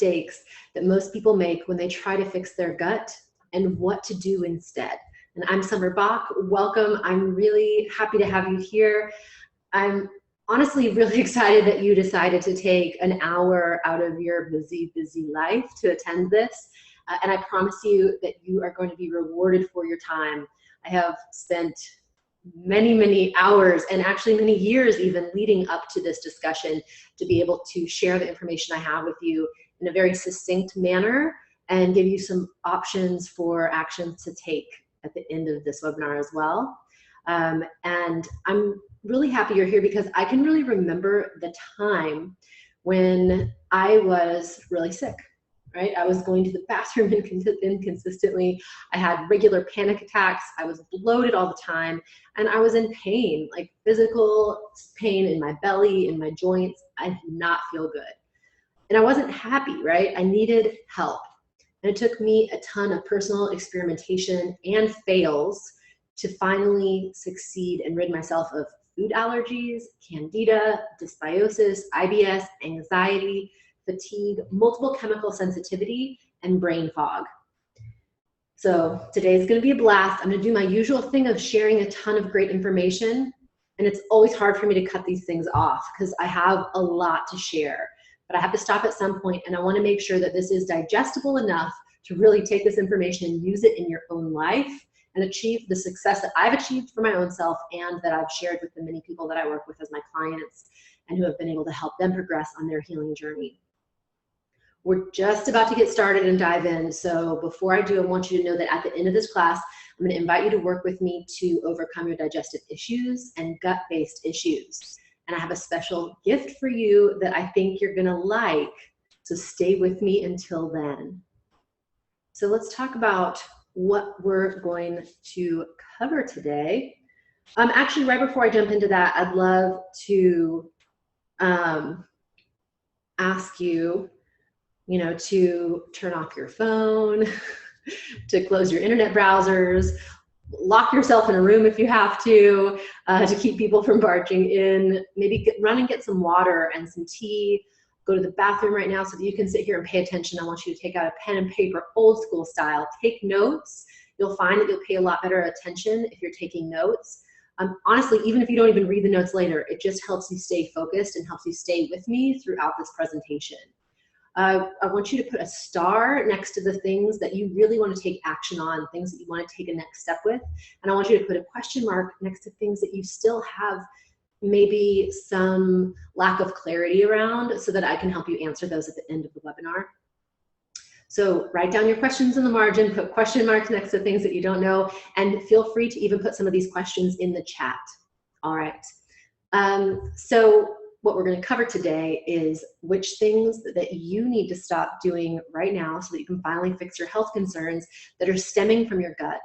mistakes that most people make when they try to fix their gut and what to do instead. And I'm Summer Bach. Welcome. I'm really happy to have you here. I'm honestly really excited that you decided to take an hour out of your busy life to attend this. And I promise you that you are going to be rewarded for your time. I have spent many hours and actually many years even leading up to this discussion to be able to share the information I have with you in a very succinct manner and give you some options for actions to take at the end of this webinar as well. And I'm really happy you're here because I can really remember the time when I was really sick. Right? I was going to the bathroom inconsistently. I had regular panic attacks. I was bloated all the time. And I was in pain, like physical pain in my belly, in my joints. I did not feel good. And I wasn't happy, right? I needed help. And it took me a ton of personal experimentation and fails to finally succeed and rid myself of food allergies, candida, dysbiosis, IBS, anxiety, fatigue, multiple chemical sensitivity, and brain fog. So today's gonna be a blast. I'm gonna do my usual thing of sharing a ton of great information, and it's always hard for me to cut these things off because I have a lot to share, but I have to stop at some point, and I wanna make sure that this is digestible enough to really take this information and use it in your own life and achieve the success that I've achieved for my own self and that I've shared with the many people that I work with as my clients and who have been able to help them progress on their healing journey. We're just about to get started and dive in. So before I do, I want you to know that at the end of this class, I'm going to invite you to work with me to overcome your digestive issues and gut-based issues. And I have a special gift for you that I think you're going to like. So stay with me until then. So let's talk about what we're going to cover today. Actually, right before I jump into that, I'd love to ask you, to turn off your phone, to close your internet browsers, lock yourself in a room if you have to keep people from barging in, maybe run and get some water and some tea, go to the bathroom right now so that you can sit here and pay attention. I want you to take out a pen and paper, old school style, take notes. You'll find that you'll pay a lot better attention if you're taking notes. Honestly, even if you don't even read the notes later, it just helps you stay focused and helps you stay with me throughout this presentation. I want you to put a star next to the things that you really want to take action on, things that you want to take a next step with. And I want you to put a question mark next to things that you still have maybe some lack of clarity around so that I can help you answer those at the end of the webinar. So write down your questions in the margin, put question marks next to things that you don't know, and feel free to even put some of these questions in the chat. All right. So what we're going to cover today is which things that you need to stop doing right now so that you can finally fix your health concerns that are stemming from your gut,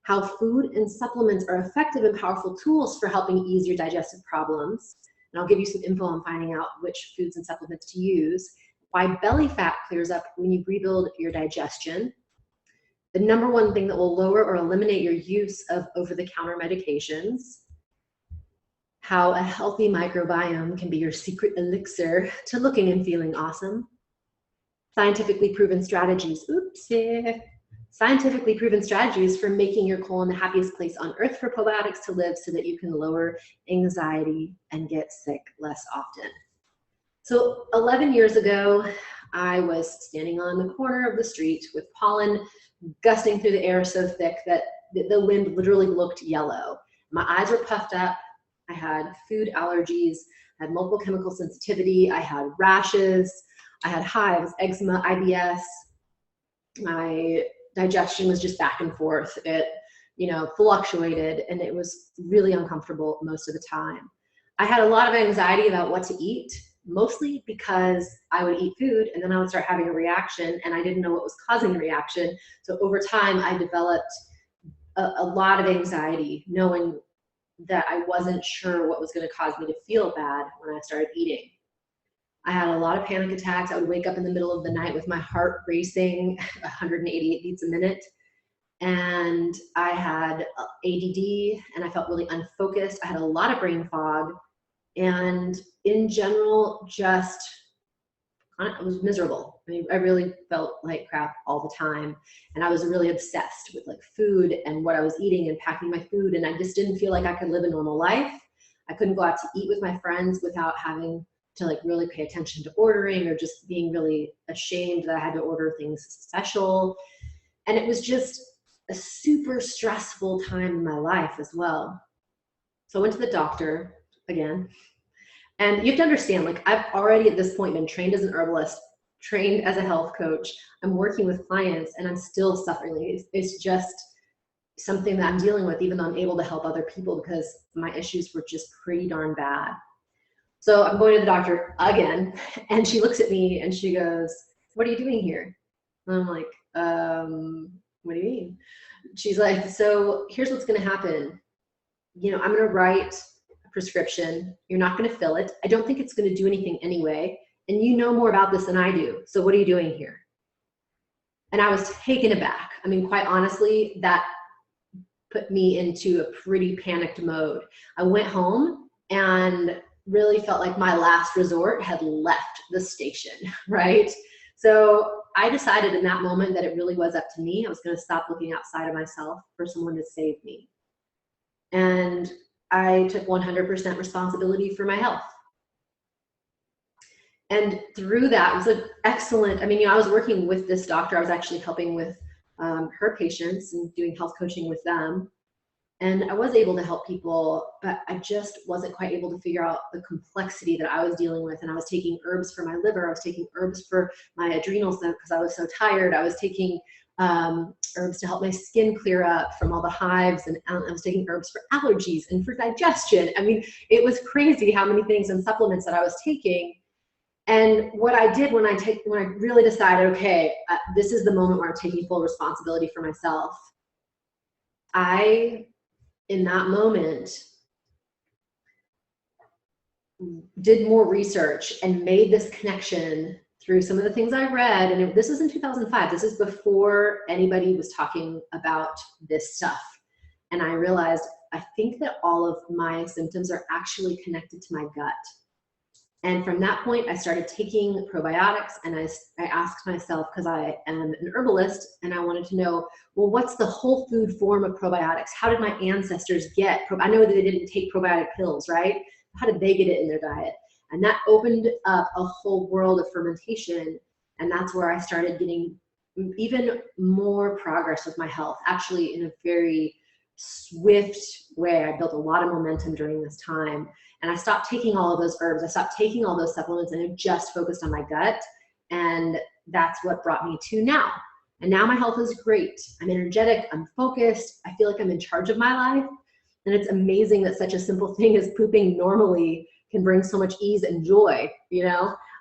how food and supplements are effective and powerful tools for helping ease your digestive problems, and I'll give you some info on finding out which foods and supplements to use, why belly fat clears up when you rebuild your digestion, the #1 thing that will lower or eliminate your use of over-the-counter medications, how a healthy microbiome can be your secret elixir to looking and feeling awesome, scientifically proven strategies, scientifically proven strategies for making your colon the happiest place on earth for probiotics to live so that you can lower anxiety and get sick less often. So 11 years ago, I was standing on the corner of the street with pollen gusting through the air so thick that the wind literally looked yellow. My eyes were puffed up. I had food allergies, I had multiple chemical sensitivity, I had rashes, I had hives, eczema, IBS. My digestion was just back and forth. It, fluctuated, and it was really uncomfortable most of the time. I had a lot of anxiety about what to eat, mostly because I would eat food and then I would start having a reaction and I didn't know what was causing the reaction. So over time, I developed a lot of anxiety, knowing that I wasn't sure what was going to cause me to feel bad when I started eating. I had a lot of panic attacks. I would wake up in the middle of the night with my heart racing 188 beats a minute. And I had ADD and I felt really unfocused. I had a lot of brain fog and in general, I was miserable. I mean, I really felt like crap all the time. And I was really obsessed with like food and what I was eating and packing my food. And I just didn't feel like I could live a normal life. I couldn't go out to eat with my friends without having to like really pay attention to ordering, or just being really ashamed that I had to order things special. And it was just a super stressful time in my life as well. So I went to the doctor again. And you have to understand, like, I've already at this point been trained as an herbalist, trained as a health coach. I'm working with clients, and I'm still suffering. It's just something that I'm dealing with, even though I'm able to help other people, because my issues were just pretty darn bad. So I'm going to the doctor again, and she looks at me and she goes, "What are you doing here?" And I'm like, what do you mean? She's like, "So here's what's going to happen. I'm going to write prescription. You're not going to fill it. I don't think it's going to do anything anyway. And you know more about this than I do. So what are you doing here?" And I was taken aback. I mean, quite honestly, that put me into a pretty panicked mode. I went home and really felt like my last resort had left the station, right? So I decided in that moment that it really was up to me. I was going to stop looking outside of myself for someone to save me. And I took 100% responsibility for my health. And through that, it was an excellent, I mean, I was working with this doctor. I was actually helping with her patients and doing health coaching with them. And I was able to help people, but I just wasn't quite able to figure out the complexity that I was dealing with. And I was taking herbs for my liver. I was taking herbs for my adrenals because I was so tired. I was taking herbs to help my skin clear up from all the hives, and I was taking herbs for allergies and for digestion. I mean, it was crazy how many things and supplements that I was taking. And what I did when I really decided, okay, this is the moment where I'm taking full responsibility for myself, I, in that moment, did more research and made this connection through some of the things I read. And this was in 2005. This is before anybody was talking about this stuff. And I realized, I think that all of my symptoms are actually connected to my gut. And from that point, I started taking probiotics, and I asked myself, because I am an herbalist, and I wanted to know, well, what's the whole food form of probiotics? How did my ancestors get, I know that they didn't take probiotic pills, right? How did they get it in their diet? And that opened up a whole world of fermentation. And that's where I started getting even more progress with my health, actually in a very swift way. I built a lot of momentum during this time. And I stopped taking all of those herbs. I stopped taking all those supplements, and I just focused on my gut. And that's what brought me to now. And now my health is great. I'm energetic, I'm focused. I feel like I'm in charge of my life. And it's amazing that such a simple thing as pooping normally can bring so much ease and joy.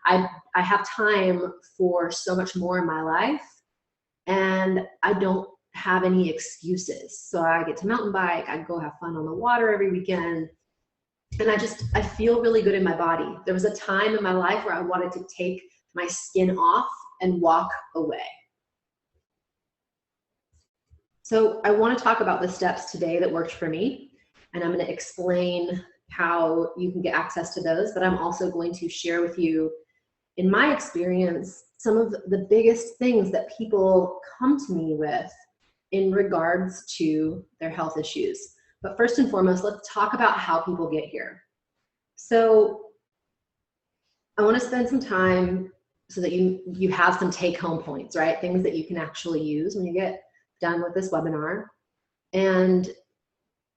I have time for so much more in my life, and I don't have any excuses. So I get to mountain bike, I go have fun on the water every weekend. And I feel really good in my body. There was a time in my life where I wanted to take my skin off and walk away. So I want to talk about the steps today that worked for me. And I'm going to explain how you can get access to those, but I'm also going to share with you, in my experience, some of the biggest things that people come to me with in regards to their health issues. But first and foremost, let's talk about how people get here. So I want to spend some time so that you have some take-home points, right? Things that you can actually use when you get done with this webinar. And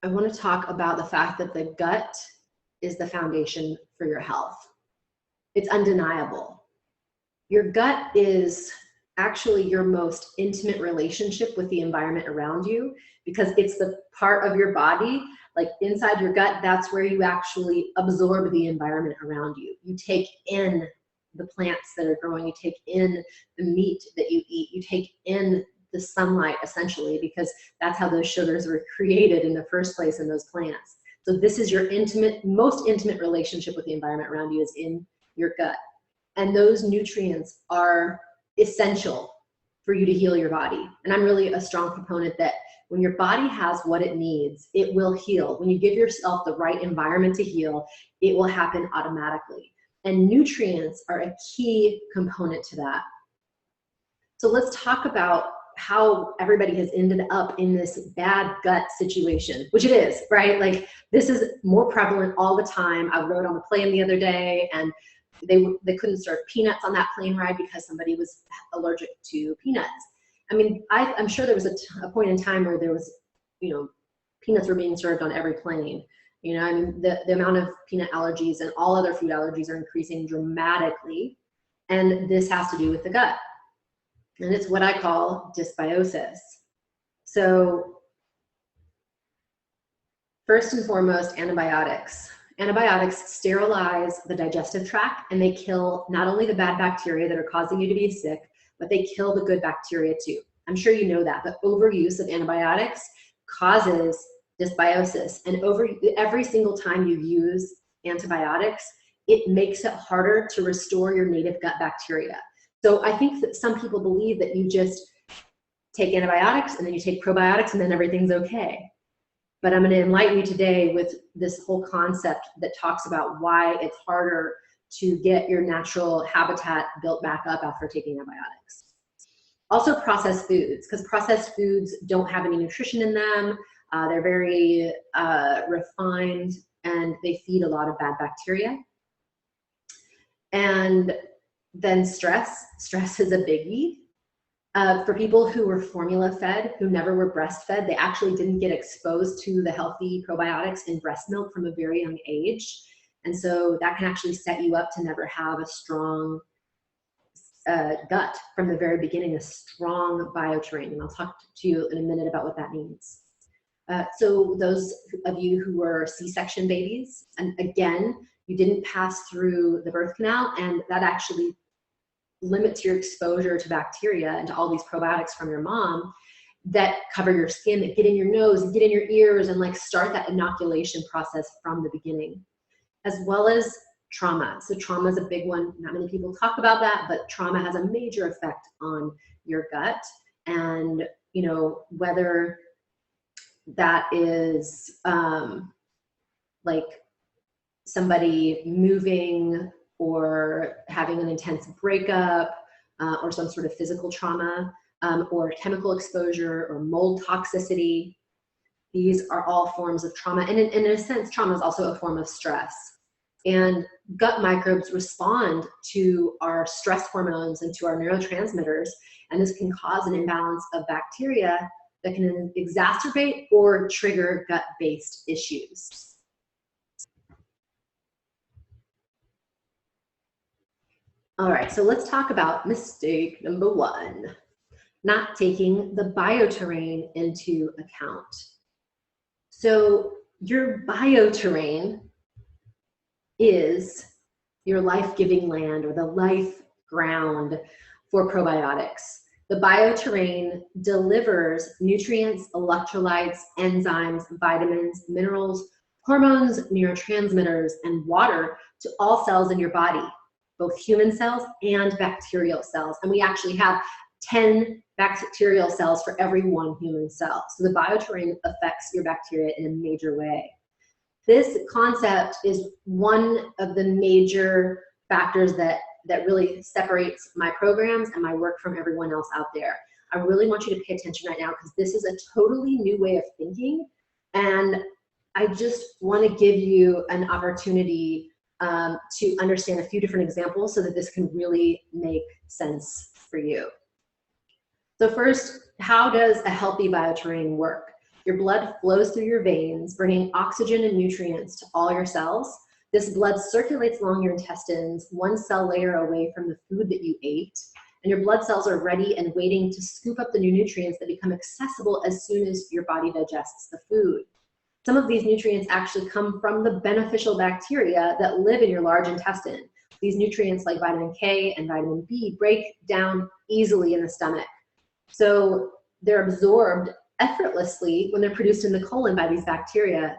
I want to talk about the fact that the gut is the foundation for your health. It's undeniable. Your gut is actually your most intimate relationship with the environment around you, because it's the part of your body, like inside your gut, that's where you actually absorb the environment around you. You take in the plants that are growing, you take in the meat that you eat, you take in the sunlight, essentially, because that's how those sugars were created in the first place in those plants. So this is your most intimate relationship with the environment around you, is in your gut. And those nutrients are essential for you to heal your body. And I'm really a strong proponent that when your body has what it needs, it will heal. When you give yourself the right environment to heal, it will happen automatically. And nutrients are a key component to that. So let's talk about how everybody has ended up in this bad gut situation, which it is, right? Like this is more prevalent all the time. I rode on the plane the other day and they couldn't serve peanuts on that plane ride because somebody was allergic to peanuts. I mean, I'm sure there was a point in time where there was, peanuts were being served on every plane. I mean, the amount of peanut allergies and all other food allergies are increasing dramatically. And this has to do with the gut. And it's what I call dysbiosis. So first and foremost, antibiotics. Antibiotics sterilize the digestive tract and they kill not only the bad bacteria that are causing you to be sick, but they kill the good bacteria too. I'm sure you know that, but overuse of antibiotics causes dysbiosis. And every single time you use antibiotics, it makes it harder to restore your native gut bacteria. So I think that some people believe that you just take antibiotics and then you take probiotics and then everything's okay. But I'm going to enlighten you today with this whole concept that talks about why it's harder to get your natural habitat built back up after taking antibiotics. Also processed foods, because processed foods don't have any nutrition in them. They're very refined and they feed a lot of bad bacteria. And then stress. Stress is a biggie. For people who were formula fed, who never were breastfed, they actually didn't get exposed to the healthy probiotics in breast milk from a very young age. And so that can actually set you up to never have a strong gut from the very beginning, a strong bioterrain. And I'll talk to you in a minute about what that means. So those of you who were C-section babies, and again, you didn't pass through the birth canal, and that actually limits your exposure to bacteria and to all these probiotics from your mom that cover your skin, that get in your nose and get in your ears and like start that inoculation process from the beginning, as well as trauma. So trauma is a big one. Not many people talk about that, but trauma has a major effect on your gut. And, whether that is like somebody moving or having an intense breakup or some sort of physical trauma or chemical exposure or mold toxicity. These are all forms of trauma. And in a sense, trauma is also a form of stress. And gut microbes respond to our stress hormones and to our neurotransmitters. And this can cause an imbalance of bacteria that can exacerbate or trigger gut-based issues. All right, so let's talk about mistake number one, not taking the bioterrain into account. So your bioterrain is your life-giving land or the life ground for probiotics. The bioterrain delivers nutrients, electrolytes, enzymes, vitamins, minerals, hormones, neurotransmitters, and water to all cells in your body, both human cells and bacterial cells. And we actually have 10 bacterial cells for every one human cell. So the bioterrain affects your bacteria in a major way. This concept is one of the major factors that really separates my programs and my work from everyone else out there. I really want you to pay attention right now because this is a totally new way of thinking. And I just want to give you an opportunity to understand a few different examples so that this can really make sense for you. So first, how does a healthy bioterrain work? Your blood flows through your veins, bringing oxygen and nutrients to all your cells. This blood circulates along your intestines, one cell layer away from the food that you ate, and your blood cells are ready and waiting to scoop up the new nutrients that become accessible as soon as your body digests the food. Some of these nutrients actually come from the beneficial bacteria that live in your large intestine. These nutrients like vitamin K and vitamin B break down easily in the stomach. So they're absorbed effortlessly when they're produced in the colon by these bacteria.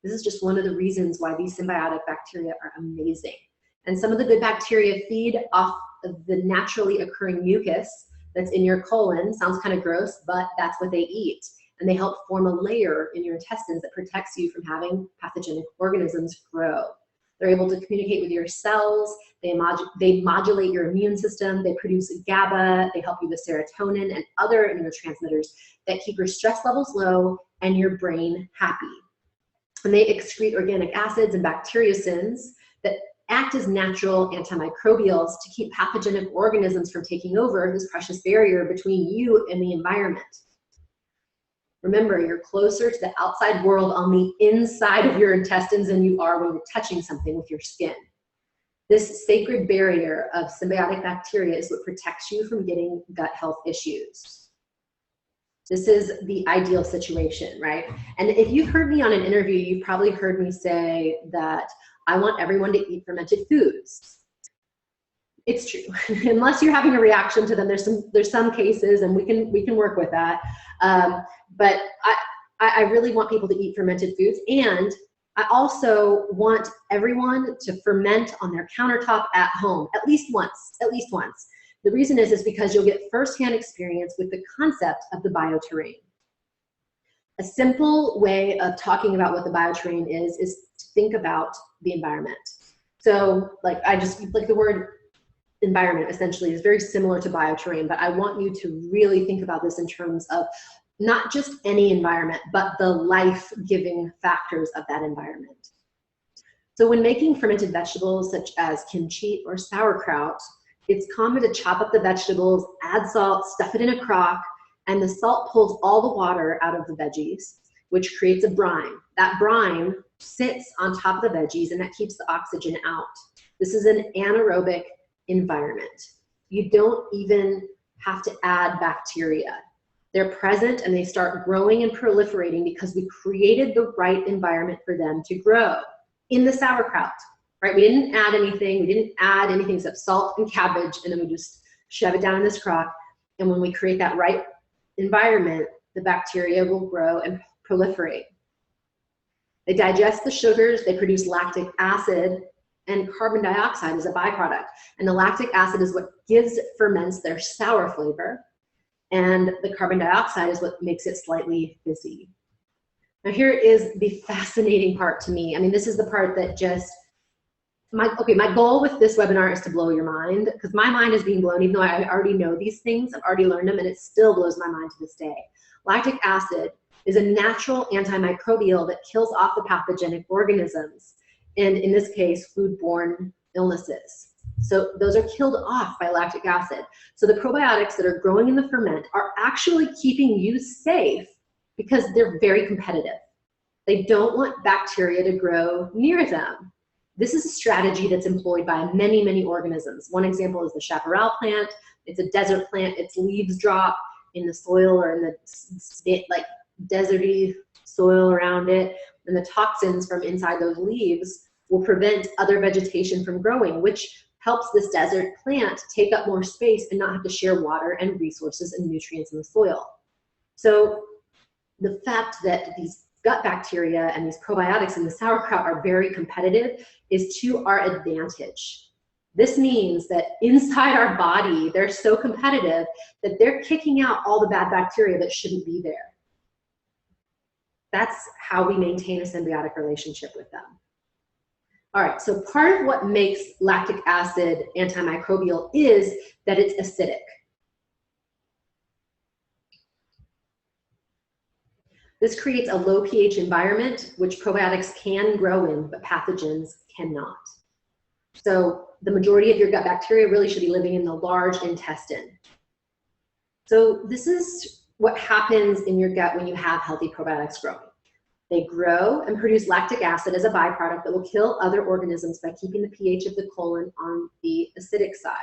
This is just one of the reasons why these symbiotic bacteria are amazing. And some of the good bacteria feed off of the naturally occurring mucus that's in your colon. Sounds kind of gross, but that's what they eat. And they help form a layer in your intestines that protects you from having pathogenic organisms grow. They're able to communicate with your cells. They modulate your immune system. They produce GABA. They help you with serotonin and other neurotransmitters that keep your stress levels low and your brain happy. And they excrete organic acids and bacteriocins that act as natural antimicrobials to keep pathogenic organisms from taking over this precious barrier between you and the environment. Remember, you're closer to the outside world on the inside of your intestines than you are when you're touching something with your skin. This sacred barrier of symbiotic bacteria is what protects you from getting gut health issues. This is the ideal situation, right? And if you've heard me on an interview, you've probably heard me say that I want everyone to eat fermented foods. It's true. Unless you're having a reaction to them, there's some cases, and we can work with that. But I really want people to eat fermented foods, and I also want everyone to ferment on their countertop at home at least once. The reason is because you'll get firsthand experience with the concept of the bioterrain. A simple way of talking about what the bioterrain is to think about the environment. So like the word environment essentially is very similar to bioterrain, but I want you to really think about this in terms of not just any environment, but the life-giving factors of that environment. So when making fermented vegetables such as kimchi or sauerkraut, it's common to chop up the vegetables, add salt, stuff it in a crock, and the salt pulls all the water out of the veggies, which creates a brine. That brine sits on top of the veggies, and that keeps the oxygen out. This is an anaerobic environment. You don't even have to add bacteria. They're present and they start growing and proliferating because we created the right environment for them to grow. In the sauerkraut, right? We didn't add anything except salt and cabbage, and then we just shove it down in this crock. And when we create that right environment, the bacteria will grow and proliferate. They digest the sugars, they produce lactic acid, and carbon dioxide is a byproduct. And the lactic acid is what gives ferments their sour flavor, and the carbon dioxide is what makes it slightly fizzy. Now here is the fascinating part to me. I mean, this is the part that just, my goal with this webinar is to blow your mind, because my mind is being blown, even though I already know these things, I've already learned them, and it still blows my mind to this day. Lactic acid is a natural antimicrobial that kills off the pathogenic organisms, and in this case, foodborne illnesses. So those are killed off by lactic acid. So the probiotics that are growing in the ferment are actually keeping you safe because they're very competitive. They don't want bacteria to grow near them. This is a strategy that's employed by many, many organisms. One example is the chaparral plant. It's a desert plant. Its leaves drop in the soil or in the like deserty soil around it, and the toxins from inside those leaves will prevent other vegetation from growing, which helps this desert plant take up more space and not have to share water and resources and nutrients in the soil. So the fact that these gut bacteria and these probiotics in the sauerkraut are very competitive is to our advantage. This means that inside our body, they're so competitive that they're kicking out all the bad bacteria that shouldn't be there. That's how we maintain a symbiotic relationship with them. All right, so part of what makes lactic acid antimicrobial is that it's acidic. This creates a low pH environment, which probiotics can grow in, but pathogens cannot. So the majority of your gut bacteria really should be living in the large intestine. So this is what happens in your gut when you have healthy probiotics growing. They grow and produce lactic acid as a byproduct that will kill other organisms by keeping the pH of the colon on the acidic side.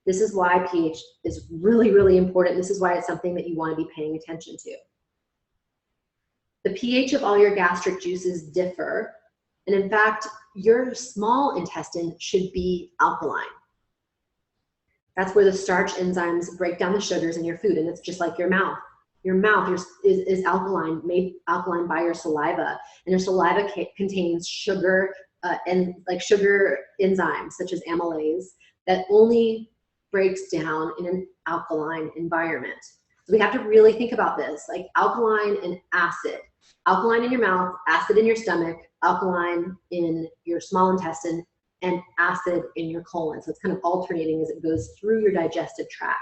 This is why pH is really, really important. This is why it's something that you want to be paying attention to. The pH of all your gastric juices differ, and in fact, your small intestine should be alkaline. That's where the starch enzymes break down the sugars in your food, and it's just like your mouth. Your mouth is alkaline, made alkaline by your saliva, and your saliva contains sugar and like sugar enzymes such as amylase that only breaks down in an alkaline environment. So we have to really think about this, like alkaline and acid. Alkaline in your mouth, acid in your stomach, alkaline in your small intestine, and acid in your colon. So it's kind of alternating as it goes through your digestive tract.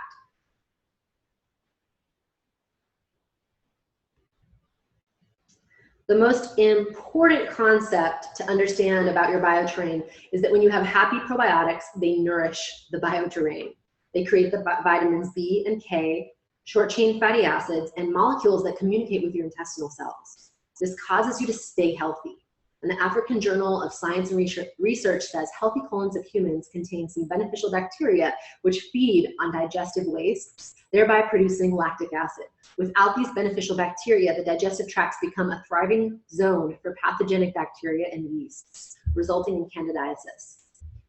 The most important concept to understand about your bioterrain is that when you have happy probiotics, they nourish the bioterrain. They create the vitamins B and K, short-chain fatty acids, and molecules that communicate with your intestinal cells. This causes you to stay healthy. And the African Journal of Science and Research says healthy colons of humans contain some beneficial bacteria which feed on digestive wastes, thereby producing lactic acid. Without these beneficial bacteria, the digestive tracts become a thriving zone for pathogenic bacteria and yeasts, resulting in candidiasis.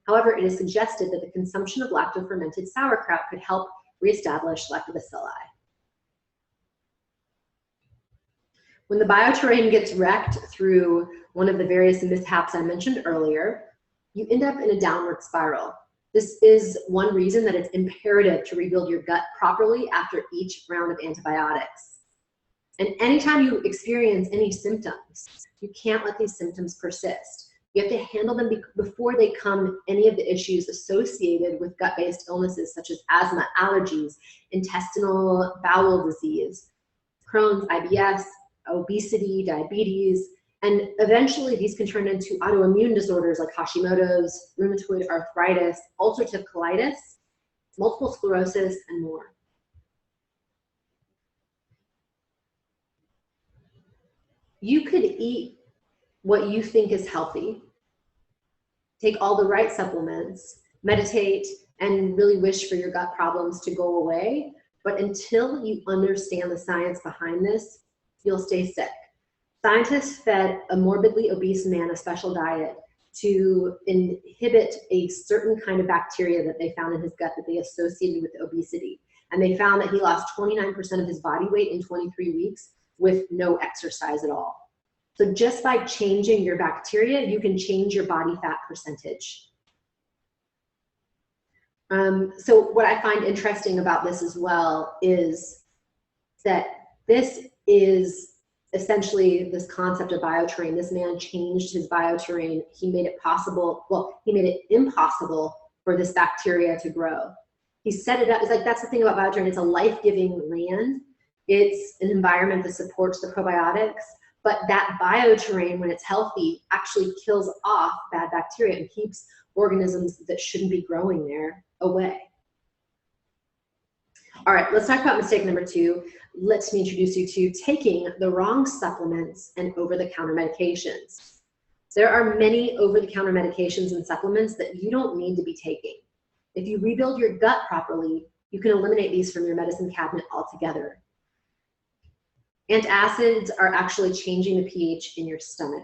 However, it is suggested that the consumption of lacto-fermented sauerkraut could help reestablish lactobacilli. When the bioterrain gets wrecked through one of the various mishaps I mentioned earlier, you end up in a downward spiral. This is one reason that it's imperative to rebuild your gut properly after each round of antibiotics. And anytime you experience any symptoms, you can't let these symptoms persist. You have to handle them before they become any of the issues associated with gut-based illnesses such as asthma, allergies, intestinal bowel disease, Crohn's, IBS, obesity, diabetes, and eventually these can turn into autoimmune disorders like Hashimoto's, rheumatoid arthritis, ulcerative colitis, multiple sclerosis, and more. You could eat what you think is healthy, take all the right supplements, meditate, and really wish for your gut problems to go away. But until you understand the science behind this, you'll stay sick. Scientists fed a morbidly obese man a special diet to inhibit a certain kind of bacteria that they found in his gut that they associated with obesity. And they found that he lost 29% of his body weight in 23 weeks with no exercise at all. So just by changing your bacteria, you can change your body fat percentage. So what I find interesting about this as well is that this is essentially this concept of bioterrain. This man changed his bioterrain. He made it possible, well, he made it impossible for this bacteria to grow. He set it up, it's like, that's the thing about bioterrain, it's a life-giving land. It's an environment that supports the probiotics, but that bioterrain, when it's healthy, actually kills off bad bacteria and keeps organisms that shouldn't be growing there away. All right, let's talk about mistake number 2. Let me introduce you to taking the wrong supplements and over-the-counter medications. There are many over-the-counter medications and supplements that you don't need to be taking. If you rebuild your gut properly, you can eliminate these from your medicine cabinet altogether. Antacids are actually changing the pH in your stomach.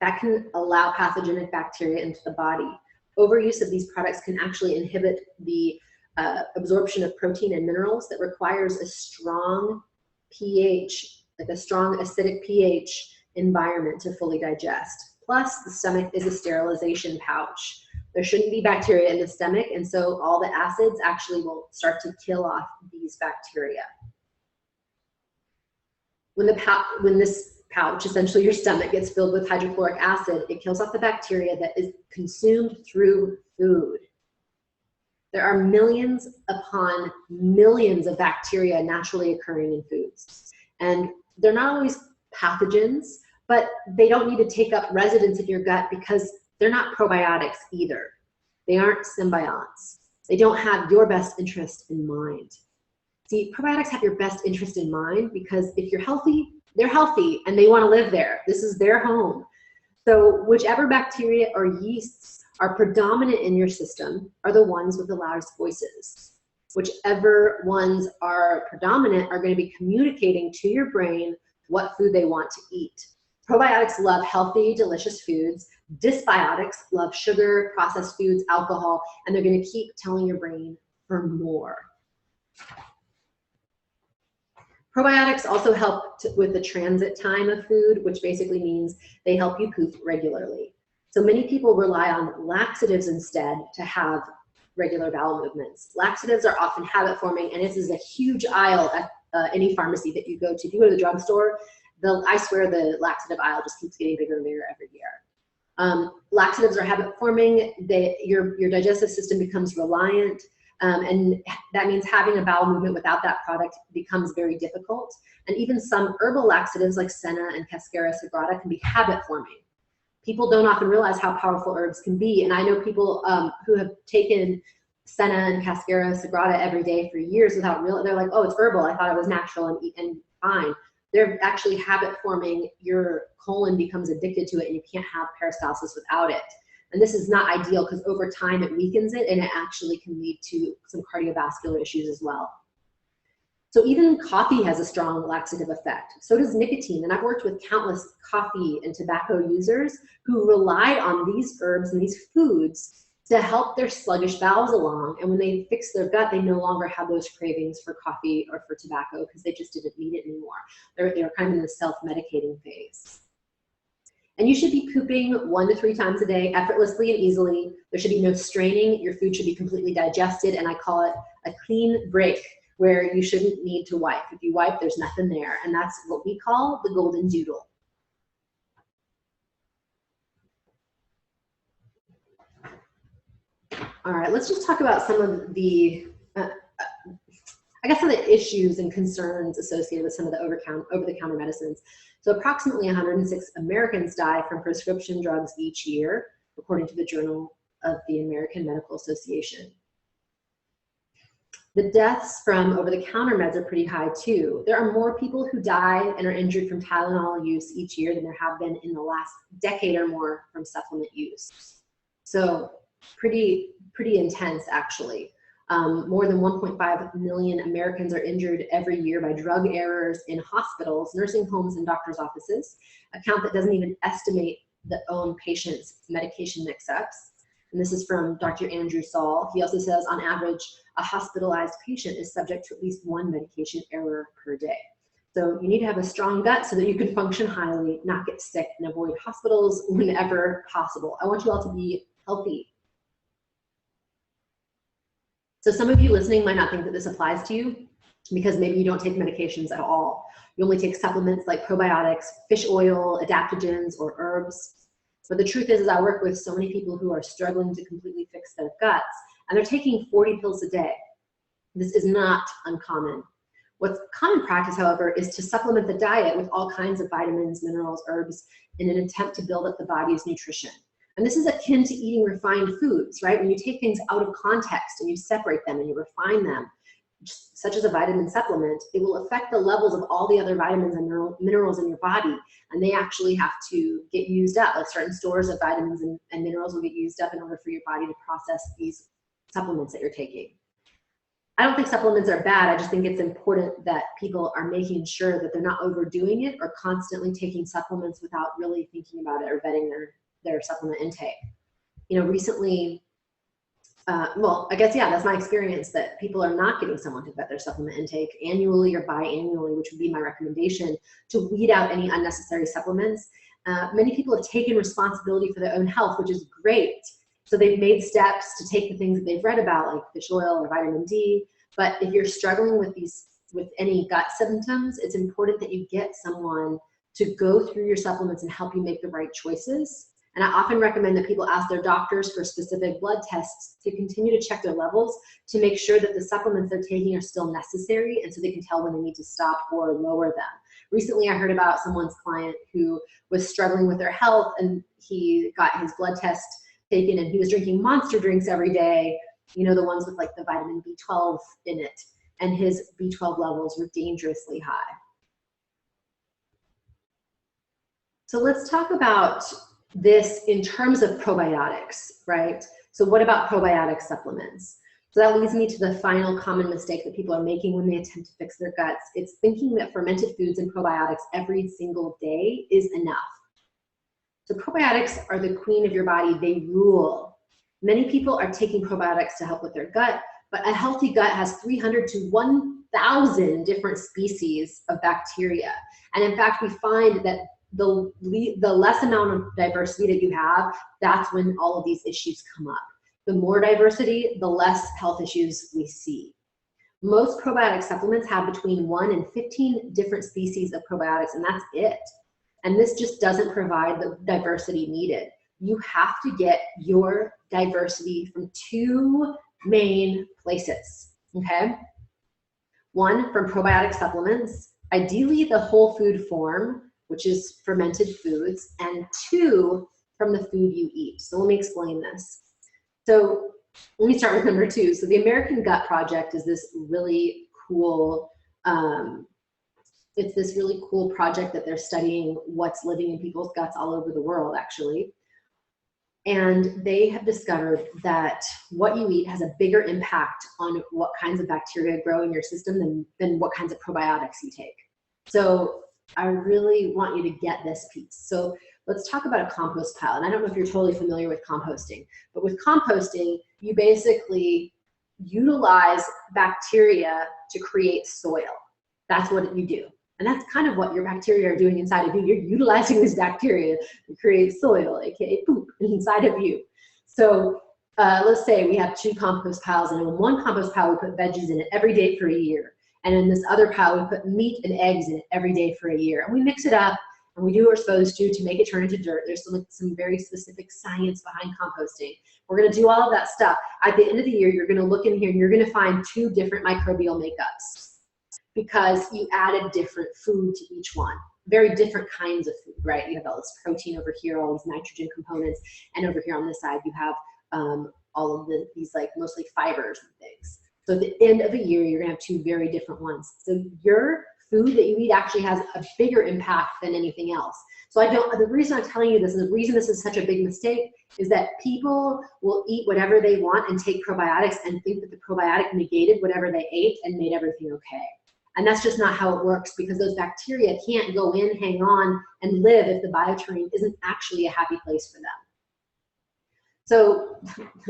That can allow pathogenic bacteria into the body. Overuse of these products can actually inhibit the absorption of protein and minerals that requires a strong pH, like a strong acidic pH environment to fully digest. Plus, the stomach is a sterilization pouch. There shouldn't be bacteria in the stomach, and so all the acids actually will start to kill off these bacteria. When this pouch, essentially your stomach, gets filled with hydrochloric acid, it kills off the bacteria that is consumed through food. There are millions upon millions of bacteria naturally occurring in foods. And they're not always pathogens, but they don't need to take up residence in your gut because they're not probiotics either. They aren't symbionts. They don't have your best interest in mind. See, probiotics have your best interest in mind because if you're healthy, they're healthy and they want to live there. This is their home. So whichever bacteria or yeasts are predominant in your system are the ones with the loudest voices. Whichever ones are predominant are going to be communicating to your brain what food they want to eat. Probiotics love healthy, delicious foods. Dysbiotics love sugar, processed foods, alcohol, and they're going to keep telling your brain for more. Probiotics also help with the transit time of food, which basically means they help you poop regularly. So many people rely on laxatives instead to have regular bowel movements. Laxatives are often habit forming, and this is a huge aisle at any pharmacy that you go to. If you go to the drugstore, I swear the laxative aisle just keeps getting bigger and bigger every year. Laxatives are habit forming. Your digestive system becomes reliant, and that means having a bowel movement without that product becomes very difficult. And even some herbal laxatives like senna and cascara sagrada can be habit forming. People don't often realize how powerful herbs can be. And I know people who have taken senna and cascara sagrada every day for years without real. They're like, oh, it's herbal. I thought it was natural and fine. They're actually habit forming. Your colon becomes addicted to it, and you can't have peristalsis without it. And this is not ideal because over time it weakens it, and it actually can lead to some cardiovascular issues as well. So even coffee has a strong laxative effect. So does nicotine. And I've worked with countless coffee and tobacco users who relied on these herbs and these foods to help their sluggish bowels along. And when they fix their gut, they no longer have those cravings for coffee or for tobacco because they just didn't need it anymore. They're kind of in the self-medicating phase. And you should be pooping 1 to 3 times a day, effortlessly and easily. There should be no straining. Your food should be completely digested, and I call it a clean break, where you shouldn't need to wipe. If you wipe, there's nothing there, and that's what we call the golden doodle. All right, let's just talk about some of the, I guess, some of the issues and concerns associated with some of the over-the-counter medicines. So approximately 106 Americans die from prescription drugs each year, according to the Journal of the American Medical Association. The deaths from over-the-counter meds are pretty high too. There are more people who die and are injured from Tylenol use each year than there have been in the last decade or more from supplement use. So pretty intense, actually. More than 1.5 million Americans are injured every year by drug errors in hospitals, nursing homes, and doctors' offices, a count that doesn't even estimate the own patient's medication mix-ups. And this is from Dr. Andrew Saul. He also says, on average, a hospitalized patient is subject to at least 1 medication error per day. So you need to have a strong gut so that you can function highly, not get sick, and avoid hospitals whenever possible. I want you all to be healthy. So some of you listening might not think that this applies to you because maybe you don't take medications at all. You only take supplements like probiotics, fish oil, adaptogens, or herbs. But the truth is I work with so many people who are struggling to completely fix their guts, and they're taking 40 pills a day. This is not uncommon. What's common practice, however, is to supplement the diet with all kinds of vitamins, minerals, herbs in an attempt to build up the body's nutrition. And this is akin to eating refined foods, right? When you take things out of context and you separate them and you refine them, such as a vitamin supplement, it will affect the levels of all the other vitamins and minerals in your body, and they actually have to get used up. Like certain stores of vitamins and minerals will get used up in order for your body to process these supplements that you're taking. I don't think supplements are bad. I just think it's important that people are making sure that they're not overdoing it or constantly taking supplements without really thinking about it or vetting their supplement intake. You know, recently, well, I guess, yeah, that's my experience, that people are not getting someone to vet their supplement intake annually or biannually, which would be my recommendation, to weed out any unnecessary supplements. Many people have taken responsibility for their own health, which is great. So they've made steps to take the things that they've read about, like fish oil or vitamin D. But if you're struggling with any gut symptoms, it's important that you get someone to go through your supplements and help you make the right choices. And I often recommend that people ask their doctors for specific blood tests to continue to check their levels to make sure that the supplements they're taking are still necessary, and so they can tell when they need to stop or lower them. Recently, I heard about someone's client who was struggling with their health, and he got his blood test taken, and he was drinking Monster drinks every day, you know, the ones with like the vitamin B12 in it, and his B12 levels were dangerously high. So let's talk about this in terms of probiotics, right? So what about probiotic supplements? So that leads me to the final common mistake that people are making when they attempt to fix their guts. It's thinking that fermented foods and probiotics every single day is enough. So probiotics are the queen of your body. They rule. Many people are taking probiotics to help with their gut, but a healthy gut has 300 to 1,000 different species of bacteria. And in fact, we find that the less amount of diversity that you have, that's when all of these issues come up. The more diversity, the less health issues we see. Most probiotic supplements have between 1 and 15 different species of probiotics, and that's it. And this just doesn't provide the diversity needed. You have to get your diversity from 2 main places, okay? 1, from probiotic supplements, ideally the whole food form, which is fermented foods, and 2, from the food you eat. So let me explain this. So let me start with number 2. So the American Gut Project is this really cool, it's this really cool project that they're studying what's living in people's guts all over the world, actually. And they have discovered that what you eat has a bigger impact on what kinds of bacteria grow in your system than what kinds of probiotics you take. So I really want you to get this piece. So let's talk about a compost pile. And I don't know if you're totally familiar with composting, but with composting, you basically utilize bacteria to create soil. That's what you do. And that's kind of what your bacteria are doing inside of you. You're utilizing this bacteria to create soil, aka poop, inside of you. So let's say we have 2 compost piles, and in one compost pile we put veggies in it every day for a year. And in this other pile we put meat and eggs in it every day for a year. And we mix it up and we do what we're supposed to make it turn into dirt. There's some very specific science behind composting. We're gonna do all of that stuff. At the end of the year, you're gonna look in here and you're gonna find 2 different microbial makeups, because you added different food to each one. Very different kinds of food, right? You have all this protein over here, all these nitrogen components, and over here on this side you have all of these like mostly fibers and things. So at the end of a year, you're gonna have 2 very different ones. So your food that you eat actually has a bigger impact than anything else. So the reason I'm telling you this, and the reason this is such a big mistake, is that people will eat whatever they want and take probiotics and think that the probiotic negated whatever they ate and made everything okay. And that's just not how it works, because those bacteria can't go in, hang on, and live if the bioterrain isn't actually a happy place for them. So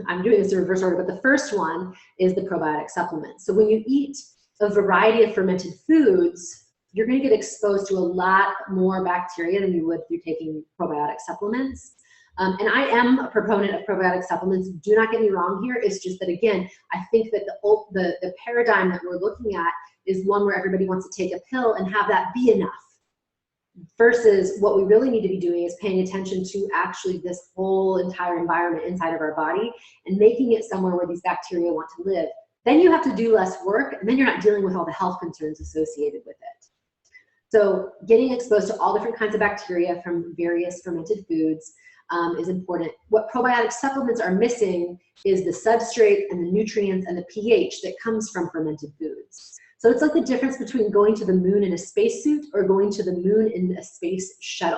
I'm doing this in reverse order, but the first one is the probiotic supplement. So when you eat a variety of fermented foods, you're gonna get exposed to a lot more bacteria than you would through taking probiotic supplements. And I am a proponent of probiotic supplements. Do not get me wrong here. It's just that, again, I think that the paradigm that we're looking at is one where everybody wants to take a pill and have that be enough, versus what we really need to be doing is paying attention to actually this whole entire environment inside of our body and making it somewhere where these bacteria want to live. Then you have to do less work, and then you're not dealing with all the health concerns associated with it. So getting exposed to all different kinds of bacteria from various fermented foods is important. What probiotic supplements are missing is the substrate and the nutrients and the pH that comes from fermented foods. So it's like the difference between going to the moon in a spacesuit or going to the moon in a space shuttle.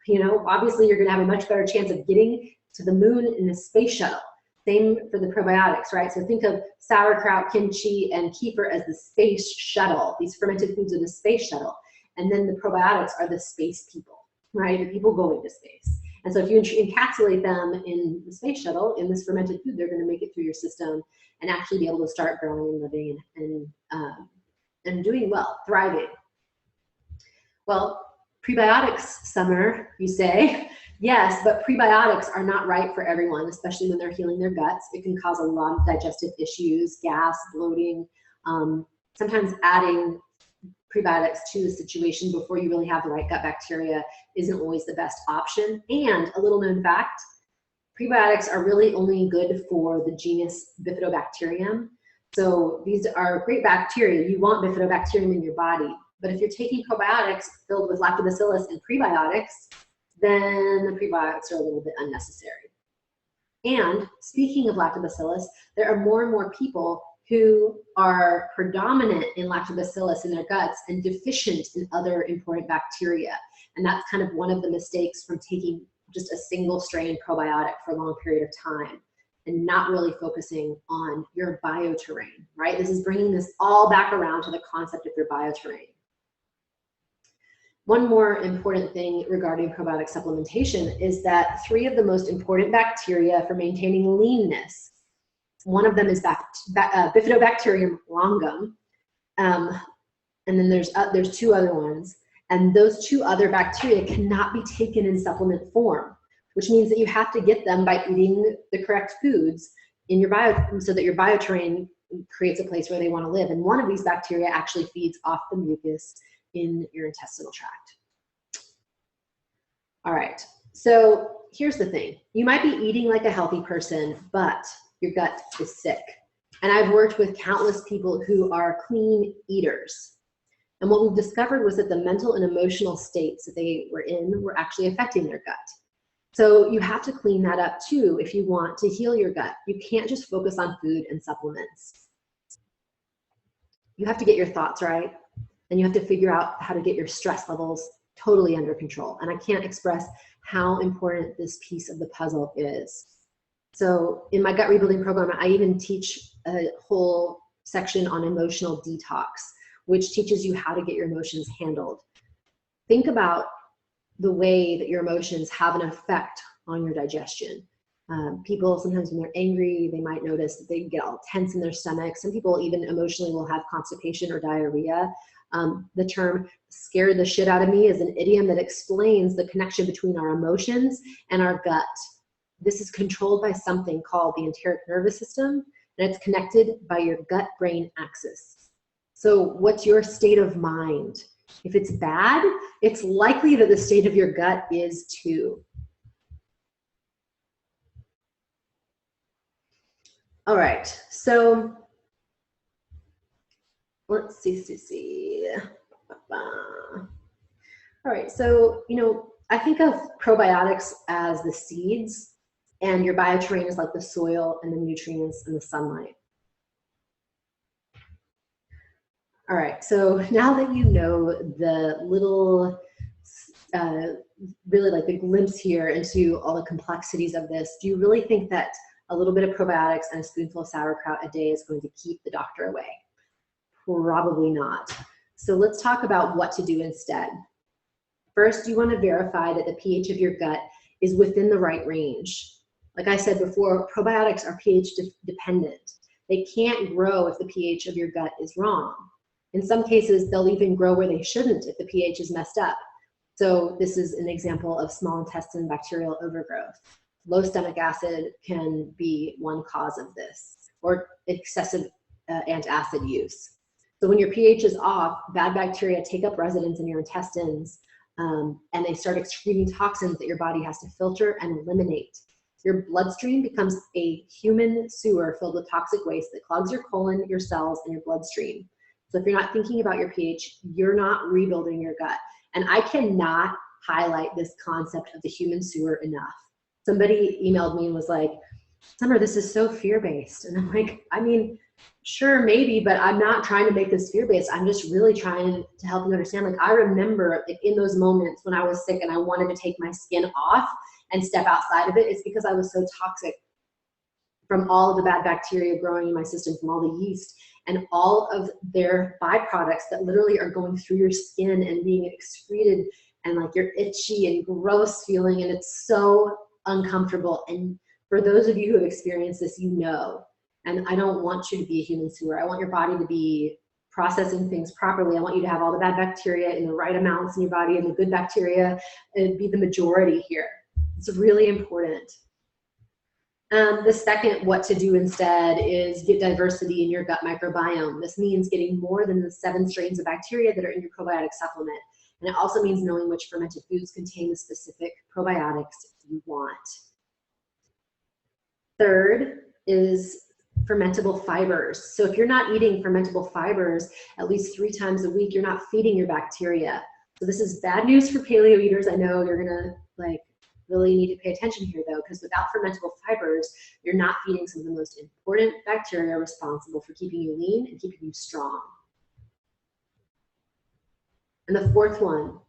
You know, obviously you're gonna have a much better chance of getting to the moon in a space shuttle. Same for the probiotics, right? So think of sauerkraut, kimchi, and kefir as the space shuttle. These fermented foods are the space shuttle. And then the probiotics are the space people, right? The people going to space. And so if you encapsulate them in the space shuttle, in this fermented food, they're gonna make it through your system and actually be able to start growing and living and doing well, thriving. Well, prebiotics, Summer, you say. Yes, but prebiotics are not right for everyone, especially when they're healing their guts. It can cause a lot of digestive issues, gas, bloating. Sometimes adding prebiotics to the situation before you really have the right gut bacteria isn't always the best option. And a little known fact, prebiotics are really only good for the genus Bifidobacterium. So these are great bacteria. You want Bifidobacterium in your body. But if you're taking probiotics filled with lactobacillus and prebiotics, then the prebiotics are a little bit unnecessary. And speaking of lactobacillus, there are more and more people who are predominant in lactobacillus in their guts and deficient in other important bacteria. And that's kind of one of the mistakes from taking just a single strain probiotic for a long period of time and not really focusing on your bioterrain, right? This is bringing this all back around to the concept of your bioterrain. One more important thing regarding probiotic supplementation is that 3 of the most important bacteria for maintaining leanness, one of them is Bifidobacterium longum, and then there's 2 other ones, and those 2 other bacteria cannot be taken in supplement form, which means that you have to get them by eating the correct foods in your so that your bioterrain creates a place where they want to live. And one of these bacteria actually feeds off the mucus in your intestinal tract. All right, so here's the thing. You might be eating like a healthy person, but your gut is sick. And I've worked with countless people who are clean eaters. And what we've discovered was that the mental and emotional states that they were in were actually affecting their gut. So you have to clean that up too if you want to heal your gut. You can't just focus on food and supplements. You have to get your thoughts right, and you have to figure out how to get your stress levels totally under control. And I can't express how important this piece of the puzzle is. So in my gut rebuilding program, I even teach a whole section on emotional detox, which teaches you how to get your emotions handled. Think about the way that your emotions have an effect on your digestion. People sometimes when they're angry, they might notice that they get all tense in their stomach. Some people even emotionally will have constipation or diarrhea. The term scared the shit out of me is an idiom that explains the connection between our emotions and our gut. This is controlled by something called the enteric nervous system, and it's connected by your gut-brain axis. So what's your state of mind? If it's bad, it's likely that the state of your gut is too. All right, so let's see. All right, so, I think of probiotics as the seeds, and your bioterrain is like the soil and the nutrients and the sunlight. All right, so now that you know the little, really like the glimpse here into all the complexities of this, do you really think that a little bit of probiotics and a spoonful of sauerkraut a day is going to keep the doctor away? Probably not. So let's talk about what to do instead. First, you want to verify that the pH of your gut is within the right range. Like I said before, probiotics are pH dependent. They can't grow if the pH of your gut is wrong. In some cases, they'll even grow where they shouldn't if the pH is messed up. So this is an example of small intestine bacterial overgrowth. Low stomach acid can be one cause of this, or excessive antacid use. So when your pH is off, bad bacteria take up residence in your intestines, and they start excreting toxins that your body has to filter and eliminate. Your bloodstream becomes a human sewer filled with toxic waste that clogs your colon, your cells, and your bloodstream. So if you're not thinking about your pH, you're not rebuilding your gut. And I cannot highlight this concept of the human sewer enough. Somebody emailed me and was like, Summer, this is so fear-based. And I'm like, I mean, sure, maybe, but I'm not trying to make this fear-based. I'm just really trying to help you understand. Like, I remember in those moments when I was sick and I wanted to take my skin off and step outside of it, it's because I was so toxic from all of the bad bacteria growing in my system, from all the yeast and all of their byproducts that literally are going through your skin and being excreted, and like you're itchy and gross feeling, and it's so uncomfortable. And for those of you who have experienced this, and I don't want you to be a human sewer. I want your body to be processing things properly. I want you to have all the bad bacteria in the right amounts in your body, and the good bacteria be the majority here. It's really important. The second what to do instead is get diversity in your gut microbiome. This means getting more than the 7 strains of bacteria that are in your probiotic supplement. And it also means knowing which fermented foods contain the specific probiotics you want. Third is fermentable fibers. So if you're not eating fermentable fibers at least 3 times a week, you're not feeding your bacteria. So this is bad news for paleo eaters. I know you're gonna really need to pay attention here though, because without fermentable fibers, you're not feeding some of the most important bacteria responsible for keeping you lean and keeping you strong. And the fourth one,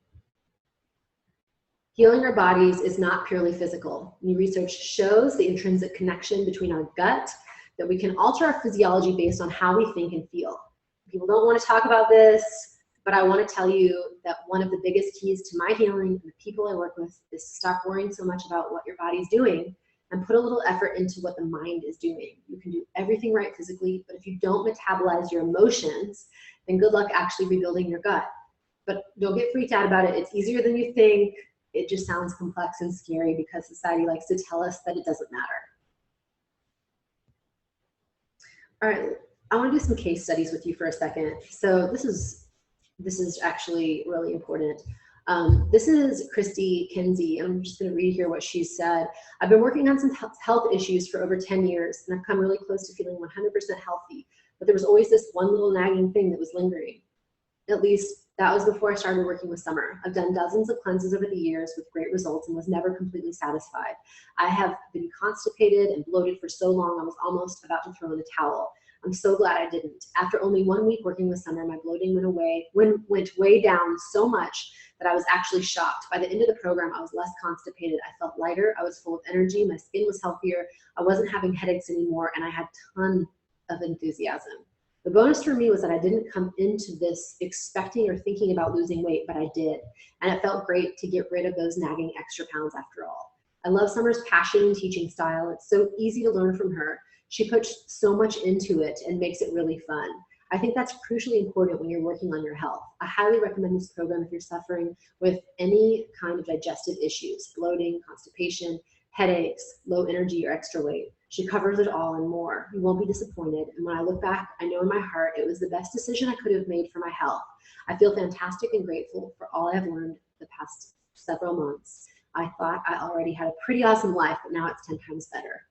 healing our bodies is not purely physical. New research shows the intrinsic connection between our gut, that we can alter our physiology based on how we think and feel. People don't want to talk about this, but I want to tell you that one of the biggest keys to my healing and the people I work with is stop worrying so much about what your body's doing and put a little effort into what the mind is doing. You can do everything right physically, but if you don't metabolize your emotions, then good luck actually rebuilding your gut. But don't get freaked out about it. It's easier than you think. It just sounds complex and scary because society likes to tell us that it doesn't matter. All right, I want to do some case studies with you for a second. So this is actually really important. This is Christy Kinsey. I'm just going to read here what she said. I've been working on some health issues for over 10 years, and I've come really close to feeling 100% healthy. But there was always this one little nagging thing that was lingering. At least that was before I started working with Summer. I've done dozens of cleanses over the years with great results and was never completely satisfied. I have been constipated and bloated for so long I was almost about to throw in the towel. I'm so glad I didn't. After only 1 week working with Summer, my bloating went way down so much that I was actually shocked. By the end of the program, I was less constipated. I felt lighter. I was full of energy. My skin was healthier. I wasn't having headaches anymore, and I had a ton of enthusiasm. The bonus for me was that I didn't come into this expecting or thinking about losing weight, but I did. And it felt great to get rid of those nagging extra pounds after all. I love Summer's passion and teaching style. It's so easy to learn from her. She puts so much into it and makes it really fun. I think that's crucially important when you're working on your health. I highly recommend this program if you're suffering with any kind of digestive issues, bloating, constipation, headaches, low energy, or extra weight. She covers it all and more. You won't be disappointed. And when I look back, I know in my heart it was the best decision I could have made for my health. I feel fantastic and grateful for all I've learned the past several months. I thought I already had a pretty awesome life, but now it's 10 times better.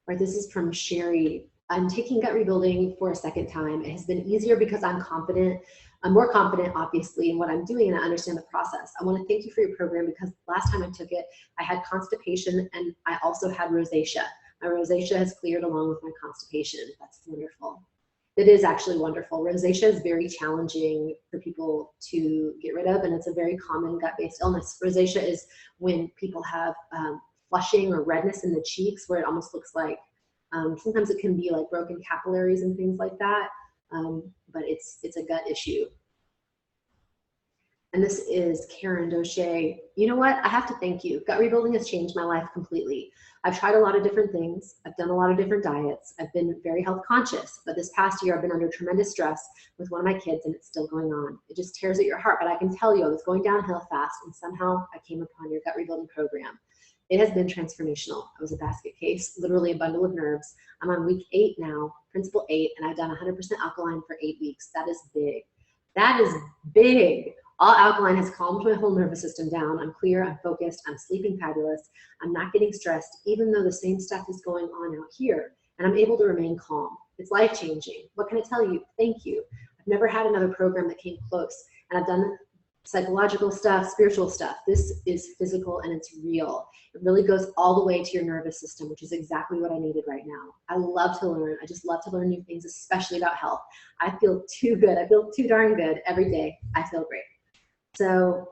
Right, this is from Sherry. I'm taking gut rebuilding for a second time. It has been easier because I'm confident. I'm more confident, obviously, in what I'm doing, and I understand the process. I want to thank you for your program because last time I took it, I had constipation and I also had rosacea. My rosacea has cleared along with my constipation. That's wonderful. It is actually wonderful. Rosacea is very challenging for people to get rid of, and it's a very common gut-based illness. Rosacea is when people have flushing or redness in the cheeks where it almost looks like, sometimes it can be like broken capillaries and things like that, but it's a gut issue. And this is Karen Doche. You know what? I have to thank you. Gut rebuilding has changed my life completely. I've tried a lot of different things. I've done a lot of different diets. I've been very health conscious, but this past year I've been under tremendous stress with one of my kids and it's still going on. It just tears at your heart, but I can tell you I was going downhill fast and somehow I came upon your gut rebuilding program. It has been transformational. I was a basket case, literally a bundle of nerves. I'm on week 8 now, principle 8, and I've done 100% alkaline for 8 weeks. That is big. That is big. All alkaline has calmed my whole nervous system down. I'm clear, I'm focused, I'm sleeping fabulous. I'm not getting stressed, even though the same stuff is going on out here, and I'm able to remain calm. It's life-changing. What can I tell you? Thank you. I've never had another program that came close, and I've done psychological stuff, spiritual stuff. This is physical and it's real. It really goes all the way to your nervous system, which is exactly what I needed right now. I love to learn. I just love to learn new things, especially about health. I feel too good. I feel too darn good every day. I feel great. So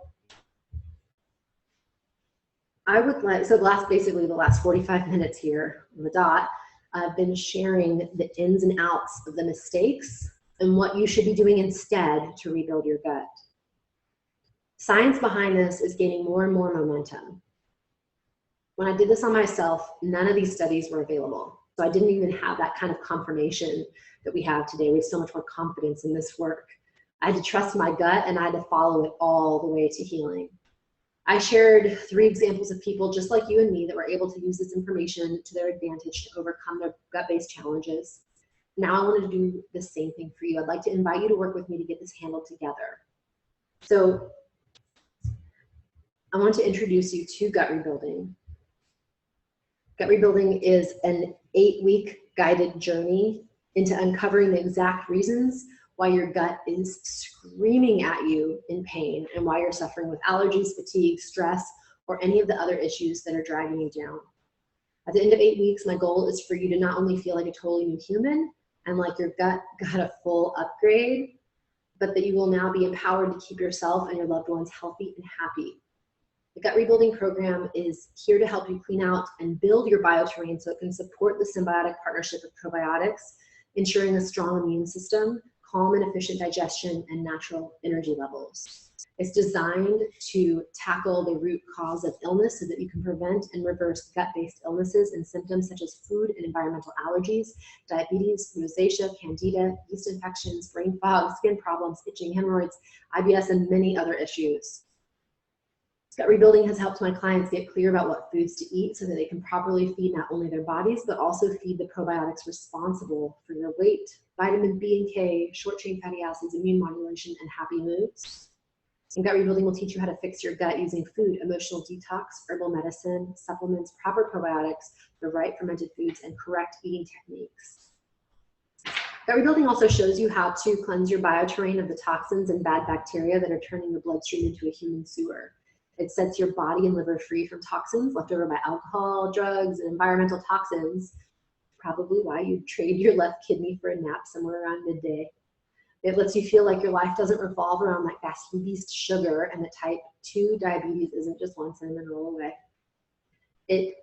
I would like, basically the last 45 minutes here on the dot, I've been sharing the ins and outs of the mistakes and what you should be doing instead to rebuild your gut. Science behind this is gaining more and more momentum. When I did this on myself, none of these studies were available. So I didn't even have that kind of confirmation that we have today. We have so much more confidence in this work. I had to trust my gut and I had to follow it all the way to healing. I shared 3 examples of people just like you and me that were able to use this information to their advantage to overcome their gut-based challenges. Now I want to do the same thing for you. I'd like to invite you to work with me to get this handled together. So I want to introduce you to gut rebuilding. Gut rebuilding is an 8-week guided journey into uncovering the exact reasons why your gut is screaming at you in pain and why you're suffering with allergies, fatigue, stress, or any of the other issues that are dragging you down. At the end of 8 weeks, my goal is for you to not only feel like a totally new human and like your gut got a full upgrade, but that you will now be empowered to keep yourself and your loved ones healthy and happy. The Gut Rebuilding Program is here to help you clean out and build your bioterrain so it can support the symbiotic partnership of probiotics, ensuring a strong immune system, calm and efficient digestion, and natural energy levels. It's designed to tackle the root cause of illness so that you can prevent and reverse gut-based illnesses and symptoms such as food and environmental allergies, diabetes, rosacea, candida, yeast infections, brain fog, skin problems, itching, hemorrhoids, IBS, and many other issues. Gut rebuilding has helped my clients get clear about what foods to eat so that they can properly feed not only their bodies, but also feed the probiotics responsible for your weight, vitamin B and K, short-chain fatty acids, immune modulation, and happy moods. And gut rebuilding will teach you how to fix your gut using food, emotional detox, herbal medicine, supplements, proper probiotics, the right fermented foods, and correct eating techniques. Gut rebuilding also shows you how to cleanse your bioterrain of the toxins and bad bacteria that are turning your bloodstream into a human sewer. It sets your body and liver free from toxins left over by alcohol, drugs, and environmental toxins, probably why you'd trade your left kidney for a nap somewhere around midday. It lets you feel like your life doesn't revolve around that fast-beast sugar, and that type 2 diabetes isn't just one cinnamon roll away. It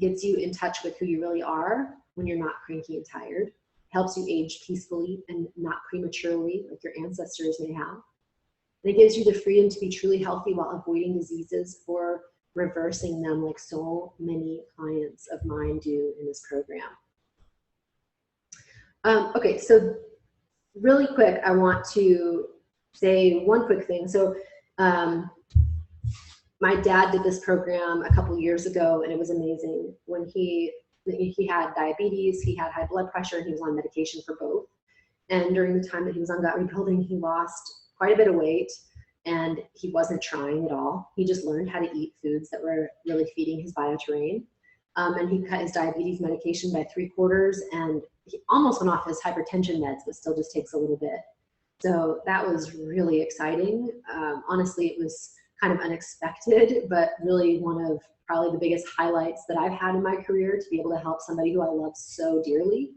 gets you in touch with who you really are when you're not cranky and tired. Helps you age peacefully and not prematurely like your ancestors may have. And it gives you the freedom to be truly healthy while avoiding diseases or reversing them like so many clients of mine do in this program. Okay, so really quick, I want to say one quick thing. So my dad did this program a couple years ago, and it was amazing. When he had diabetes, he had high blood pressure, and he was on medication for both. And during the time that he was on gut rebuilding, he lost quite a bit of weight, and he wasn't trying at all. He just learned how to eat foods that were really feeding his bioterrain. And he cut his diabetes medication by 3/4, and he almost went off his hypertension meds, but still just takes a little bit. So that was really exciting. Honestly, it was kind of unexpected, but really one of probably the biggest highlights that I've had in my career, to be able to help somebody who I love so dearly.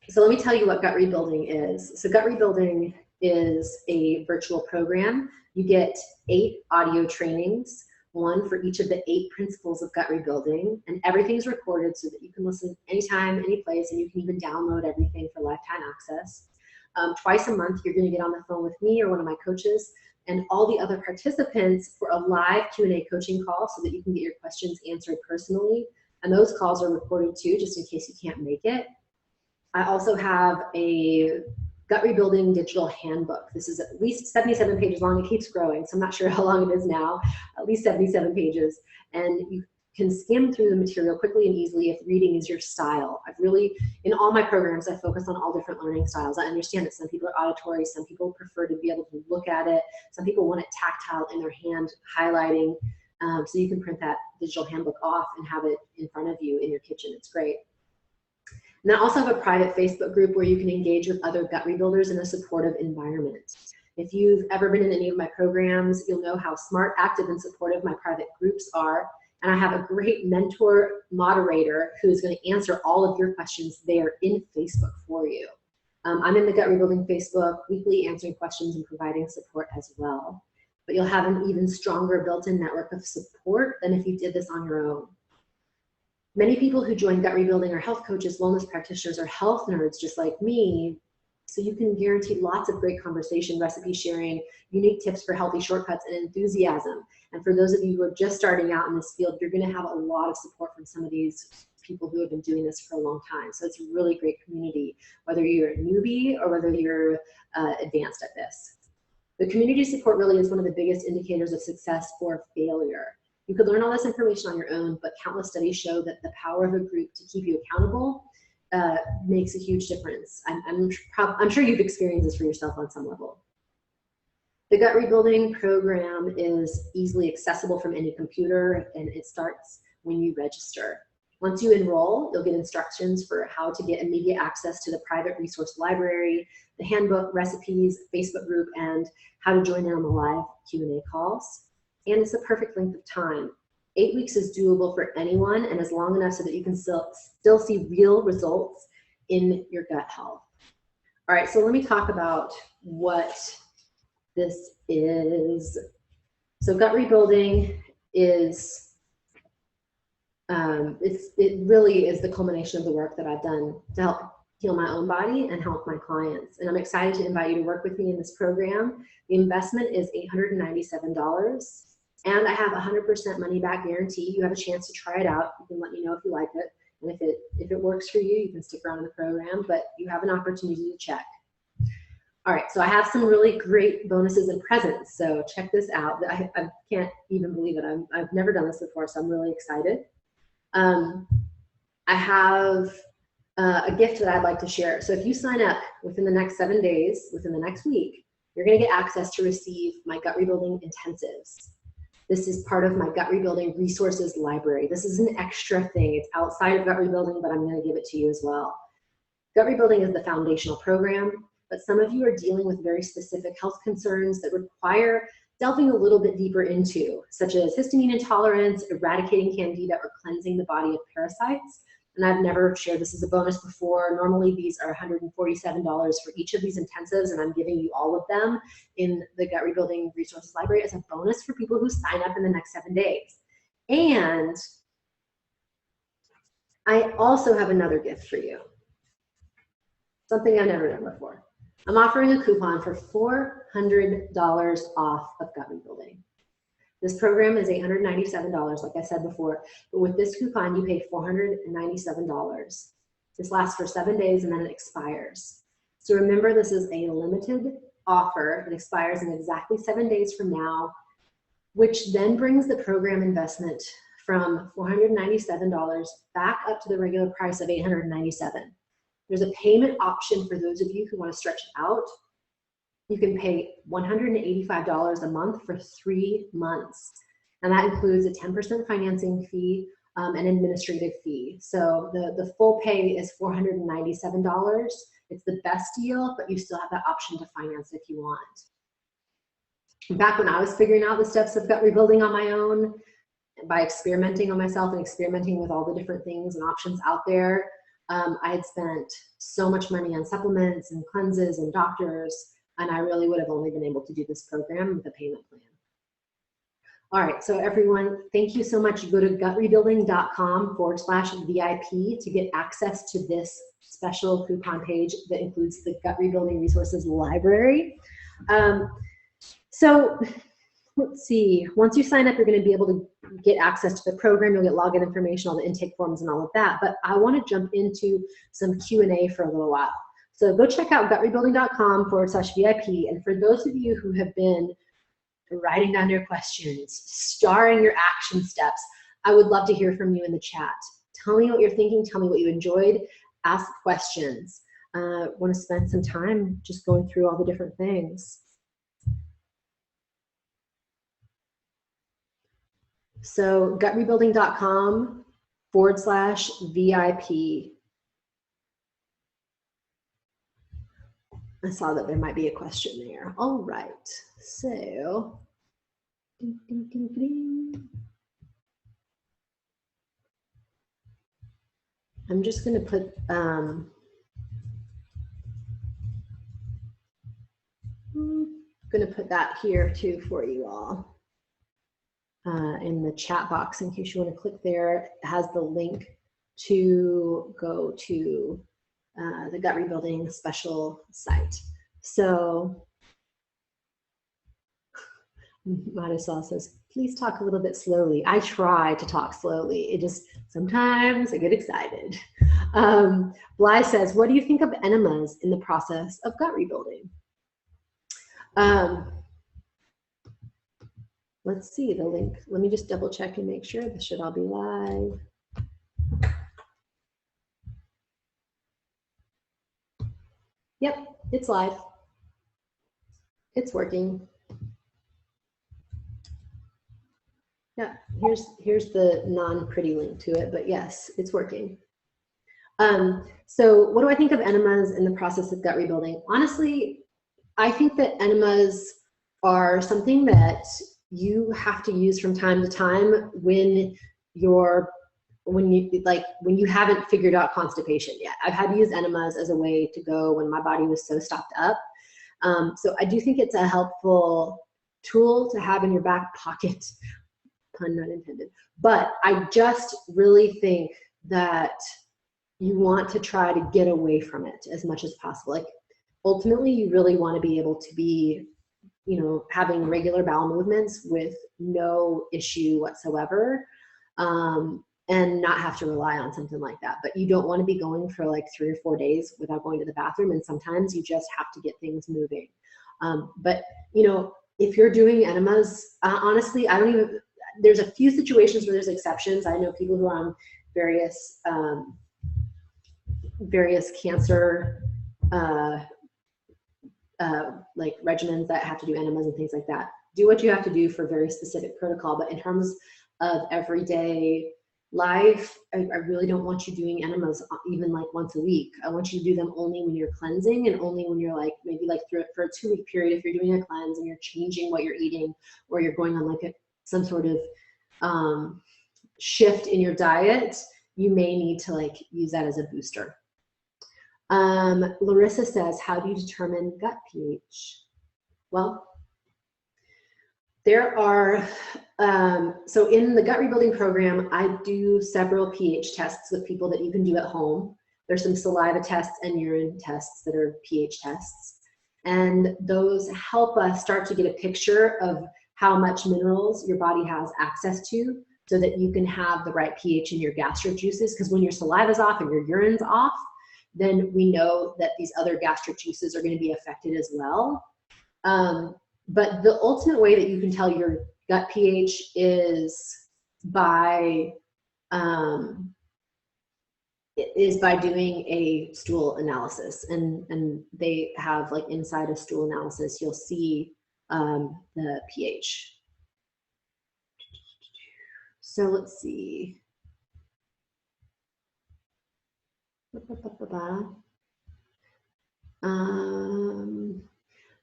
So let me tell you what gut rebuilding is. So gut rebuilding is a virtual program. You get 8 audio trainings, 1 for each of the 8 principles of gut rebuilding, and everything's recorded so that you can listen anytime, any place, and you can even download everything for lifetime access. Twice a month, you're gonna get on the phone with me or one of my coaches and all the other participants for a live Q&A coaching call so that you can get your questions answered personally. And those calls are recorded too, just in case you can't make it. I also have a gut rebuilding digital handbook. This is at least 77 pages long. It keeps growing, so I'm not sure how long it is now, at least 77 pages. And you can skim through the material quickly and easily if reading is your style. I've really, in all my programs, I focus on all different learning styles. I understand that some people are auditory, some people prefer to be able to look at it, some people want it tactile in their hand, highlighting, so you can print that digital handbook off and have it in front of you in your kitchen. It's great. And I also have a private Facebook group where you can engage with other gut rebuilders in a supportive environment. If you've ever been in any of my programs, you'll know how smart, active, and supportive my private groups are. And I have a great mentor moderator who is going to answer all of your questions there in Facebook for you. I'm in the Gut Rebuilding Facebook, weekly answering questions and providing support as well. But you'll have an even stronger built-in network of support than if you did this on your own. Many people who join Gut Rebuilding are health coaches, wellness practitioners, or health nerds just like me, so you can guarantee lots of great conversation, recipe sharing, unique tips for healthy shortcuts, and enthusiasm. And for those of you who are just starting out in this field, you're going to have a lot of support from some of these people who have been doing this for a long time. So it's a really great community, whether you're a newbie or whether you're advanced at this. The community support really is one of the biggest indicators of success or failure. You could learn all this information on your own, but countless studies show that the power of a group to keep you accountable makes a huge difference. I'm sure you've experienced this for yourself on some level. The Gut Rebuilding program is easily accessible from any computer, and it starts when you register. Once you enroll, you'll get instructions for how to get immediate access to the private resource library, the handbook, recipes, Facebook group, and how to join in on the live Q&A calls. And it's the perfect length of time. 8 weeks is doable for anyone and is long enough so that you can still see real results in your gut health. All right, so let me talk about what this is. So gut rebuilding is, it really is the culmination of the work that I've done to help heal my own body and help my clients. And I'm excited to invite you to work with me in this program. The investment is $897. And I have a 100% money back guarantee. You have a chance to try it out. You can let me know if you like it. And if it works for you, you can stick around in the program, but you have an opportunity to check. All right, so I have some really great bonuses and presents. So check this out. I can't even believe it. I've never done this before, so I'm really excited. I have a gift that I'd like to share. So if you sign up within the next 7 days, within the next week, you're going to get access to receive my gut rebuilding intensives. This is part of my gut rebuilding resources library. This is an extra thing. It's outside of gut rebuilding, but I'm going to give it to you as well. Gut rebuilding is the foundational program, but some of you are dealing with very specific health concerns that require delving a little bit deeper into, such as histamine intolerance, eradicating candida, or cleansing the body of parasites. And I've never shared this as a bonus before. Normally these are $147 for each of these intensives, and I'm giving you all of them in the Gut Rebuilding Resources Library as a bonus for people who sign up in the next 7 days. And I also have another gift for you, something I've never done before. I'm offering a coupon for $400 off of Gut Rebuilding. This program is $897, like I said before, but with this coupon, you pay $497. This lasts for 7 days and then it expires. So remember, this is a limited offer. It expires in exactly 7 days from now, which then brings the program investment from $497 back up to the regular price of $897. There's a payment option for those of you who want to stretch it out. You can pay $185 a month for 3 months. And that includes a 10% financing fee, an administrative fee. So the full pay is $497. It's the best deal, but you still have that option to finance if you want. Back when I was figuring out the steps of gut rebuilding on my own, by experimenting on myself and experimenting with all the different things and options out there, I had spent so much money on supplements and cleanses and doctors, and I really would have only been able to do this program with a payment plan. All right, so everyone, thank you so much. Go to gutrebuilding.com/VIP to get access to this special coupon page that includes the Gut Rebuilding Resources Library. So let's see, once you sign up, you're going to be able to get access to the program. You'll get login information, all the intake forms and all of that. But I want to jump into some Q&A for a little while. So go check out gutrebuilding.com/VIP. And for those of you who have been writing down your questions, starring your action steps, I would love to hear from you in the chat. Tell me what you're thinking. Tell me what you enjoyed. Ask questions. Want to spend some time just going through all the different things. So gutrebuilding.com/VIP. I saw that there might be a question there. All right, so I'm just going to put that here too for you all in the chat box in case you want to click there. It has the link to go to the Gut Rebuilding special site. So Marisol says, please talk a little bit slowly. I try to talk slowly. It just, sometimes I get excited. Bly says, what do you think of enemas in the process of gut rebuilding? Let's see the link. Let me just double check and make sure this should all be live. Yep, it's live. It's working. Yeah, here's the non-pretty link to it, but yes, it's working. So what do I think of enemas in the process of gut rebuilding? Honestly, I think that enemas are something that you have to use from time to time when you haven't figured out constipation yet. I've had to use enemas as a way to go when my body was so stopped up. So I do think it's a helpful tool to have in your back pocket, pun not intended. But I just really think that you want to try to get away from it as much as possible. Like ultimately, you really want to be able to be, having regular bowel movements with no issue whatsoever. and not have to rely on something like that. But you don't want to be going for like 3 or 4 days without going to the bathroom. And sometimes you just have to get things moving. But, you know, if you're doing enemas, honestly, there's a few situations where there's exceptions. I know people who are on various cancer like regimens that have to do enemas and things like that. Do what you have to do for very specific protocol. But in terms of everyday life, I really don't want you doing enemas even like once a week. I want you to do them only when you're cleansing, and only when you're like, maybe like for a 2-week period, if you're doing a cleanse and you're changing what you're eating, or you're going on like some sort of shift in your diet, you may need to like use that as a booster. Larissa says, how do you determine gut pH? Well, there are, so in the gut rebuilding program, I do several pH tests with people that you can do at home. There's some saliva tests and urine tests that are pH tests. And those help us start to get a picture of how much minerals your body has access to, so that you can have the right pH in your gastric juices. Because when your saliva's off and your urine's off, then we know that these other gastric juices are going to be affected as well. But the ultimate way that you can tell your gut pH is by doing a stool analysis, and they have like inside a stool analysis, you'll see the pH. So let's see.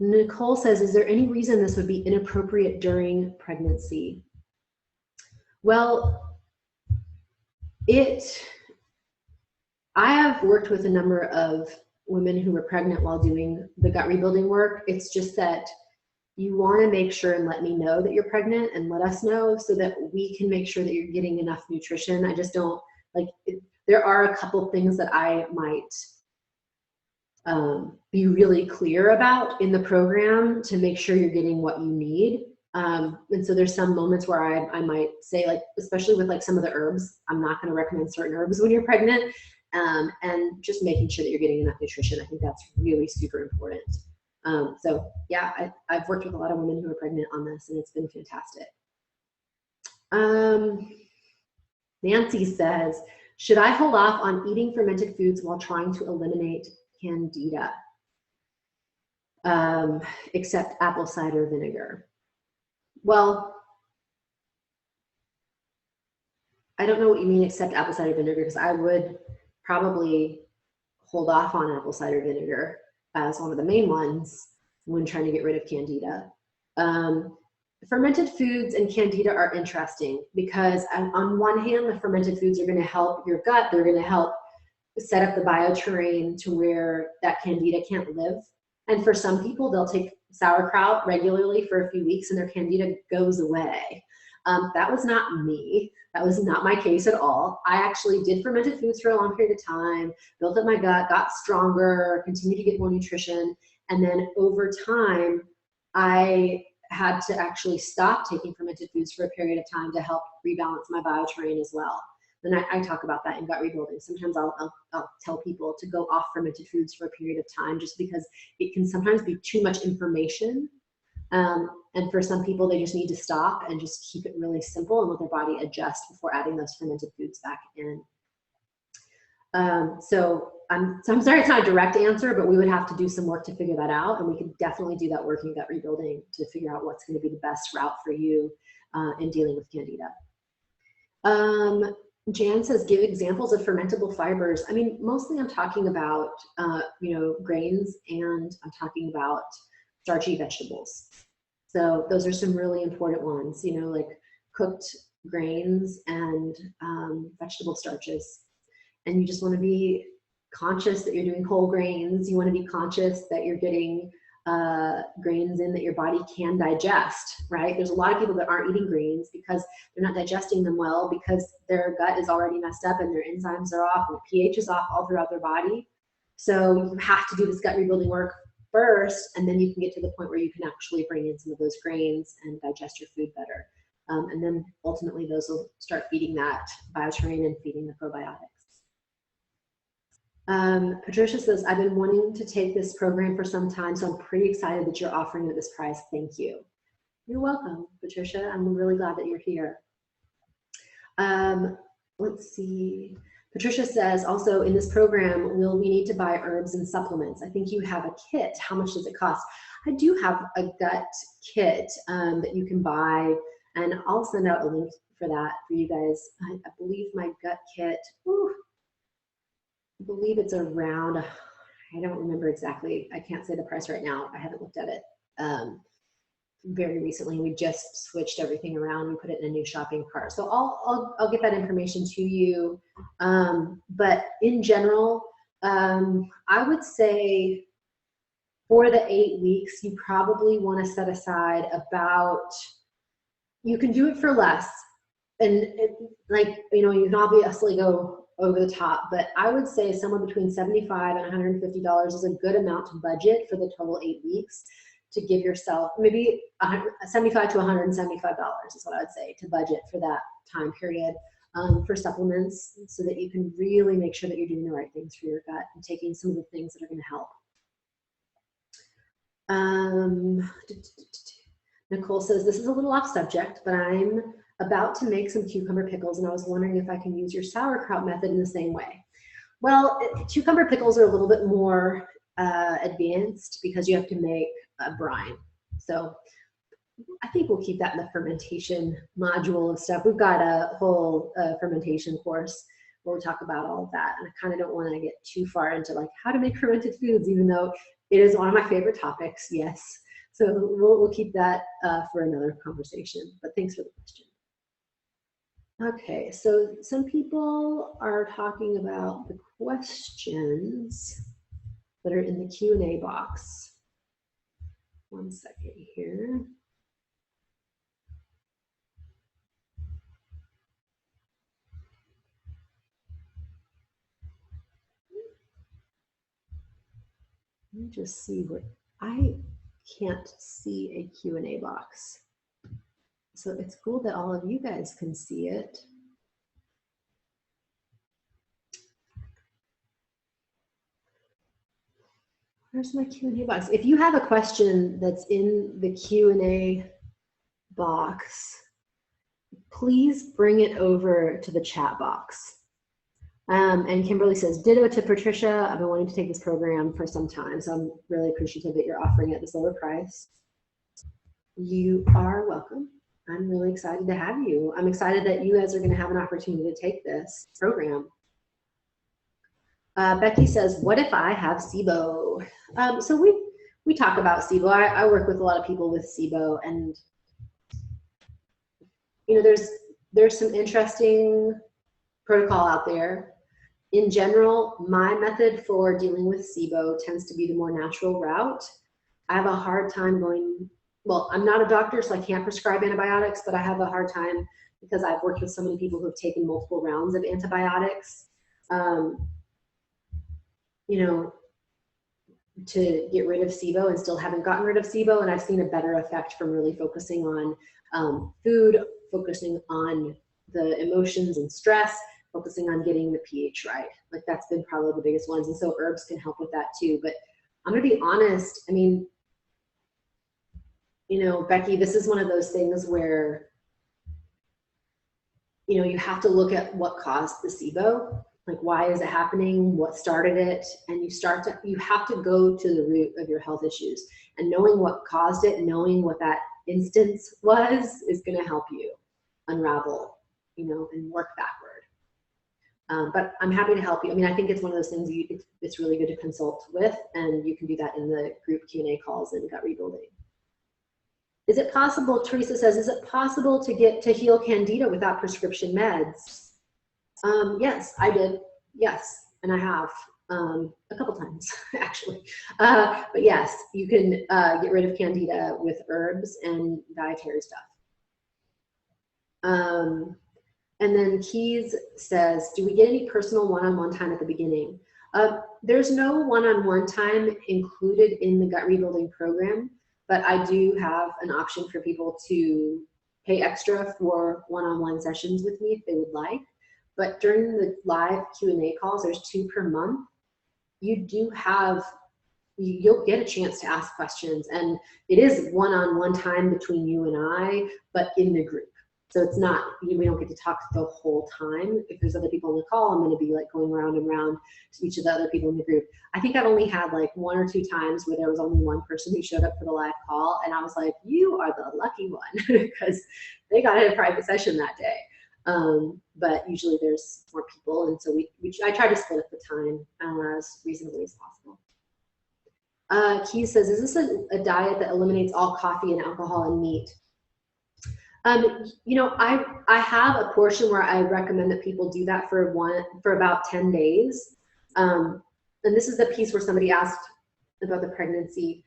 Nicole says, is there any reason this would be inappropriate during pregnancy? Well, I have worked with a number of women who were pregnant while doing the gut rebuilding work. It's just that you want to make sure and let me know that you're pregnant, and let us know so that we can make sure that you're getting enough nutrition. I just don't like there are a couple things that I might be really clear about in the program to make sure you're getting what you need. And so there's some moments where I might say, like, especially with like some of the herbs, I'm not going to recommend certain herbs when you're pregnant, and just making sure that you're getting enough nutrition. I think that's really super important. So yeah, I've worked with a lot of women who are pregnant on this, and it's been fantastic. Nancy says, should I hold off on eating fermented foods while trying to eliminate candida, except apple cider vinegar? Well, I don't know what you mean except apple cider vinegar, because I would probably hold off on apple cider vinegar as one of the main ones when trying to get rid of candida. Fermented foods and candida are interesting because on one hand, the fermented foods are going to help your gut. They're going to help set up the bioterrain to where that candida can't live. And for some people, they'll take sauerkraut regularly for a few weeks and their candida goes away. That was not me. That was not my case at all. I actually did fermented foods for a long period of time, built up my gut, got stronger, continued to get more nutrition. And then over time, I had to actually stop taking fermented foods for a period of time to help rebalance my bioterrain as well. And I talk about that in gut rebuilding. Sometimes I'll tell people to go off fermented foods for a period of time, just because it can sometimes be too much information. And for some people, they just need to stop and just keep it really simple and let their body adjust before adding those fermented foods back in. So I'm sorry it's not a direct answer, but we would have to do some work to figure that out. And we could definitely do that work in gut rebuilding to figure out what's going to be the best route for you in dealing with candida. Jan says, give examples of fermentable fibers. I mean, mostly I'm talking about, grains, and I'm talking about starchy vegetables. So those are some really important ones, like cooked grains and vegetable starches. And you just want to be conscious that you're doing whole grains. You want to be conscious that you're getting grains in that your body can digest, right? There's a lot of people that aren't eating grains because they're not digesting them well, because their gut is already messed up and their enzymes are off and the pH is off all throughout their body. So you have to do this gut rebuilding work first, and then you can get to the point where you can actually bring in some of those grains and digest your food better. And then ultimately those will start feeding that bioterrain and feeding the probiotics. Patricia says, I've been wanting to take this program for some time, so I'm pretty excited that you're offering it this price. Thank you. You're welcome, Patricia. I'm really glad that you're here. Let's see. Patricia says, also in this program, will we need to buy herbs and supplements? I think you have a kit. How much does it cost? I do have a gut kit that you can buy, and I'll send out a link for that for you guys. I believe my gut kit, I believe it's around, I don't remember exactly. I can't say the price right now. I haven't looked at it very recently. We just switched everything around. We put it in a new shopping cart. So I'll get that information to you. But in general, I would say for the 8 weeks, you probably want to set aside about, you can do it for less. And you can obviously go over the top, but I would say somewhere between $75 and $150 is a good amount to budget for the total 8 weeks to give yourself, maybe $75 to $175 is what I would say to budget for that time period for supplements, so that you can really make sure that you're doing the right things for your gut and taking some of the things that are going to help. Nicole says, this is a little off subject, but I'm about to make some cucumber pickles, and I was wondering if I can use your sauerkraut method in the same way. Well, cucumber pickles are a little bit more advanced because you have to make a brine. So I think we'll keep that in the fermentation module of stuff. We've got a whole fermentation course where we talk about all of that, and I kind of don't want to get too far into like how to make fermented foods, even though it is one of my favorite topics. Yes. So we'll keep that for another conversation, but thanks for the question. Okay, so some people are talking about the questions that are in the Q&A box. One second here. Let me just see what, I can't see a Q&A box. So it's cool that all of you guys can see it. Where's my Q&A box? If you have a question that's in the Q&A box, please bring it over to the chat box. And Kimberly says, ditto to Patricia. I've been wanting to take this program for some time, so I'm really appreciative that you're offering it at this lower price. You are welcome. I'm really excited to have you. I'm excited that you guys are going to have an opportunity to take this program. Becky says, what if I have SIBO? So we talk about SIBO. I work with a lot of people with SIBO, and there's some interesting protocol out there. In general, my method for dealing with SIBO tends to be the more natural route. I have a hard time going, well, I'm not a doctor, so I can't prescribe antibiotics, but I have a hard time because I've worked with so many people who have taken multiple rounds of antibiotics, to get rid of SIBO and still haven't gotten rid of SIBO. And I've seen a better effect from really focusing on food, focusing on the emotions and stress, focusing on getting the pH right. Like that's been probably the biggest ones. And so herbs can help with that too. But I'm gonna be honest, I mean, Becky, this is one of those things where, you have to look at what caused the SIBO. Like, why is it happening? What started it? And you have to go to the root of your health issues, and knowing what caused it, knowing what that instance was, is going to help you unravel, and work backward. But I'm happy to help you. I mean, I think it's one of those things it's really good to consult with, and you can do that in the group Q&A calls and gut rebuilding. Is it possible, Teresa says, is it possible to heal Candida without prescription meds? Yes, I did. Yes, and I have a couple times actually. But yes, you can get rid of Candida with herbs and dietary stuff. And then Keys says, do we get any personal one-on-one time at the beginning? There's no one-on-one time included in the gut rebuilding program, but I do have an option for people to pay extra for one-on-one sessions with me if they would like. But during the live Q&A calls, there's 2 per month. You do have, you'll get a chance to ask questions, and it is one-on-one time between you and I, but in the group. So it's not, we don't get to talk the whole time. If there's other people on the call, I'm going to be like going around and around to each of the other people in the group. I think I've only had like 1 or 2 times where there was only one person who showed up for the live call, and I was like, you are the lucky one, because they got a private session that day. But usually there's more people, and so I try to split up the time as reasonably as possible. Keys says, is this a diet that eliminates all coffee and alcohol and meat? You know, I have a portion where I recommend that people do that for about 10 days. And this is the piece where somebody asked about the pregnancy.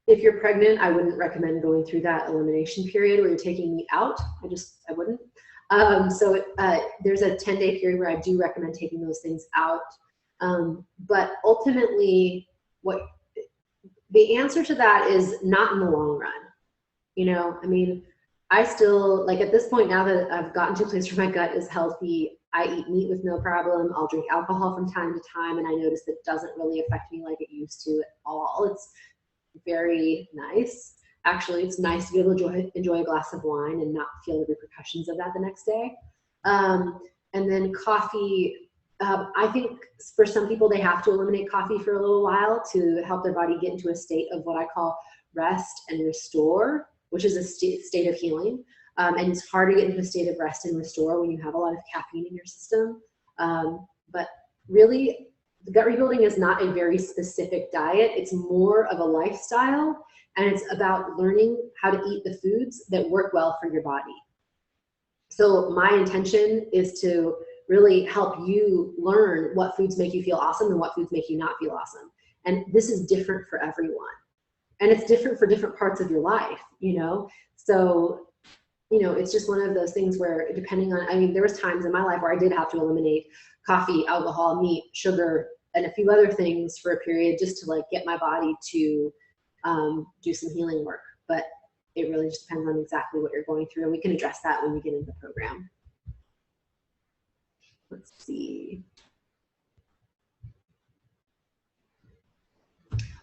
If you're pregnant, I wouldn't recommend going through that elimination period where you're taking meat out. I wouldn't. There's a 10-day period where I do recommend taking those things out. But ultimately, the answer to that is not in the long run. You know, I mean, I still, like at this point now that I've gotten to a place where my gut is healthy, I eat meat with no problem. I'll drink alcohol from time to time, and I notice that it doesn't really affect me like it used to at all. It's very nice. Actually, it's nice to be able to enjoy a glass of wine and not feel the repercussions of that the next day. And then coffee, I think for some people, they have to eliminate coffee for a little while to help their body get into a state of what I call rest and restore, which is a state of healing. And it's hard to get into a state of rest and restore when you have a lot of caffeine in your system. But really, the gut rebuilding is not a very specific diet. It's more of a lifestyle, and it's about learning how to eat the foods that work well for your body. So my intention is to really help you learn what foods make you feel awesome and what foods make you not feel awesome. And this is different for everyone. And it's different for different parts of your life, you know? So, you know, it's just one of those things where depending on, I mean, there was times in my life where I did have to eliminate coffee, alcohol, meat, sugar, and a few other things for a period just to like get my body to do some healing work. But it really just depends on exactly what you're going through, and we can address that when we get into the program. Let's see.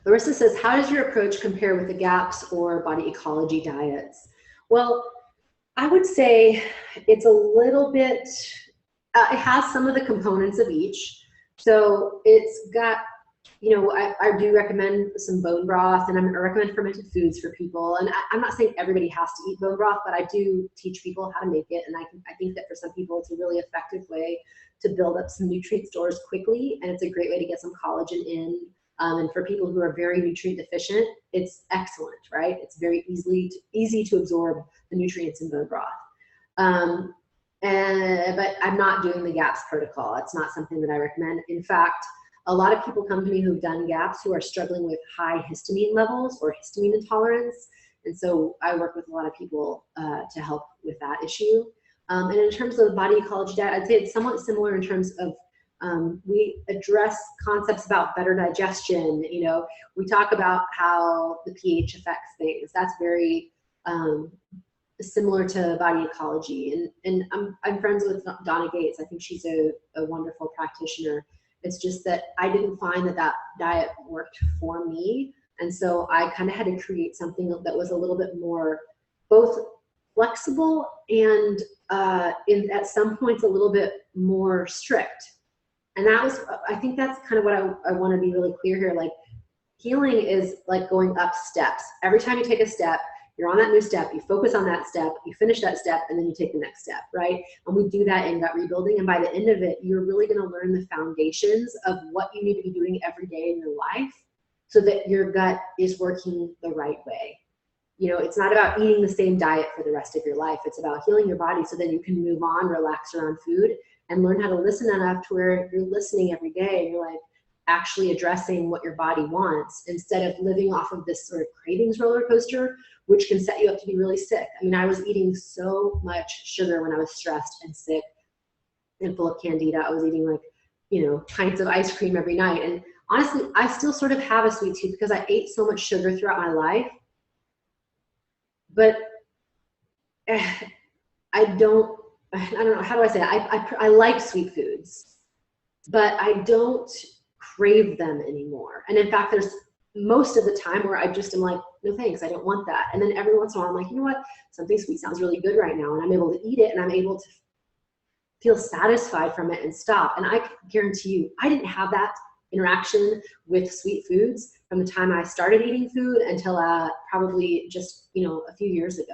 Larissa says, how does your approach compare with the GAPS or body ecology diets? Well, I would say it's a little bit, it has some of the components of each. So it's got, you know, I do recommend some bone broth, and I recommend fermented foods for people. And I'm not saying everybody has to eat bone broth, but I do teach people how to make it. And I think that for some people, it's a really effective way to build up some nutrient stores quickly. And it's a great way to get some collagen in. And for people who are very nutrient deficient, it's excellent, right? It's very easy to absorb the nutrients in bone broth. But I'm not doing the GAPS protocol. It's not something that I recommend. In fact, a lot of people come to me who've done GAPS who are struggling with high histamine levels or histamine intolerance. And so I work with a lot of people to help with that issue. And in terms of the body ecology diet, I'd say it's somewhat similar in terms of we address concepts about better digestion. You know, we talk about how the pH affects things. That's very similar to body ecology. And I'm friends with Donna Gates. I think she's a wonderful practitioner. It's just that I didn't find that diet worked for me. And so I kind of had to create something that was a little bit more both flexible and at some points a little bit more strict. And that was, I think that's kind of what I want to be really clear here. Like, healing is like going up steps. Every time you take a step, you're on that new step, you focus on that step, you finish that step, and then you take the next step, right? And we do that in gut rebuilding. And by the end of it, you're really going to learn the foundations of what you need to be doing every day in your life so that your gut is working the right way. You know, it's not about eating the same diet for the rest of your life. It's about healing your body so that you can move on, relax around food, and learn how to listen enough to where you're listening every day and you're like actually addressing what your body wants instead of living off of this sort of cravings roller coaster, which can set you up to be really sick. I mean, I was eating so much sugar when I was stressed and sick and full of candida. I was eating like, you know, pints of ice cream every night. And honestly, I still sort of have a sweet tooth because I ate so much sugar throughout my life. But I don't know, how do I say it? I like sweet foods, but I don't crave them anymore. And in fact, there's most of the time where I just am like, no thanks, I don't want that. And then every once in a while I'm like, you know what, something sweet sounds really good right now, and I'm able to eat it, and I'm able to feel satisfied from it and stop. And I guarantee you, I didn't have that interaction with sweet foods from the time I started eating food until probably just, a few years ago.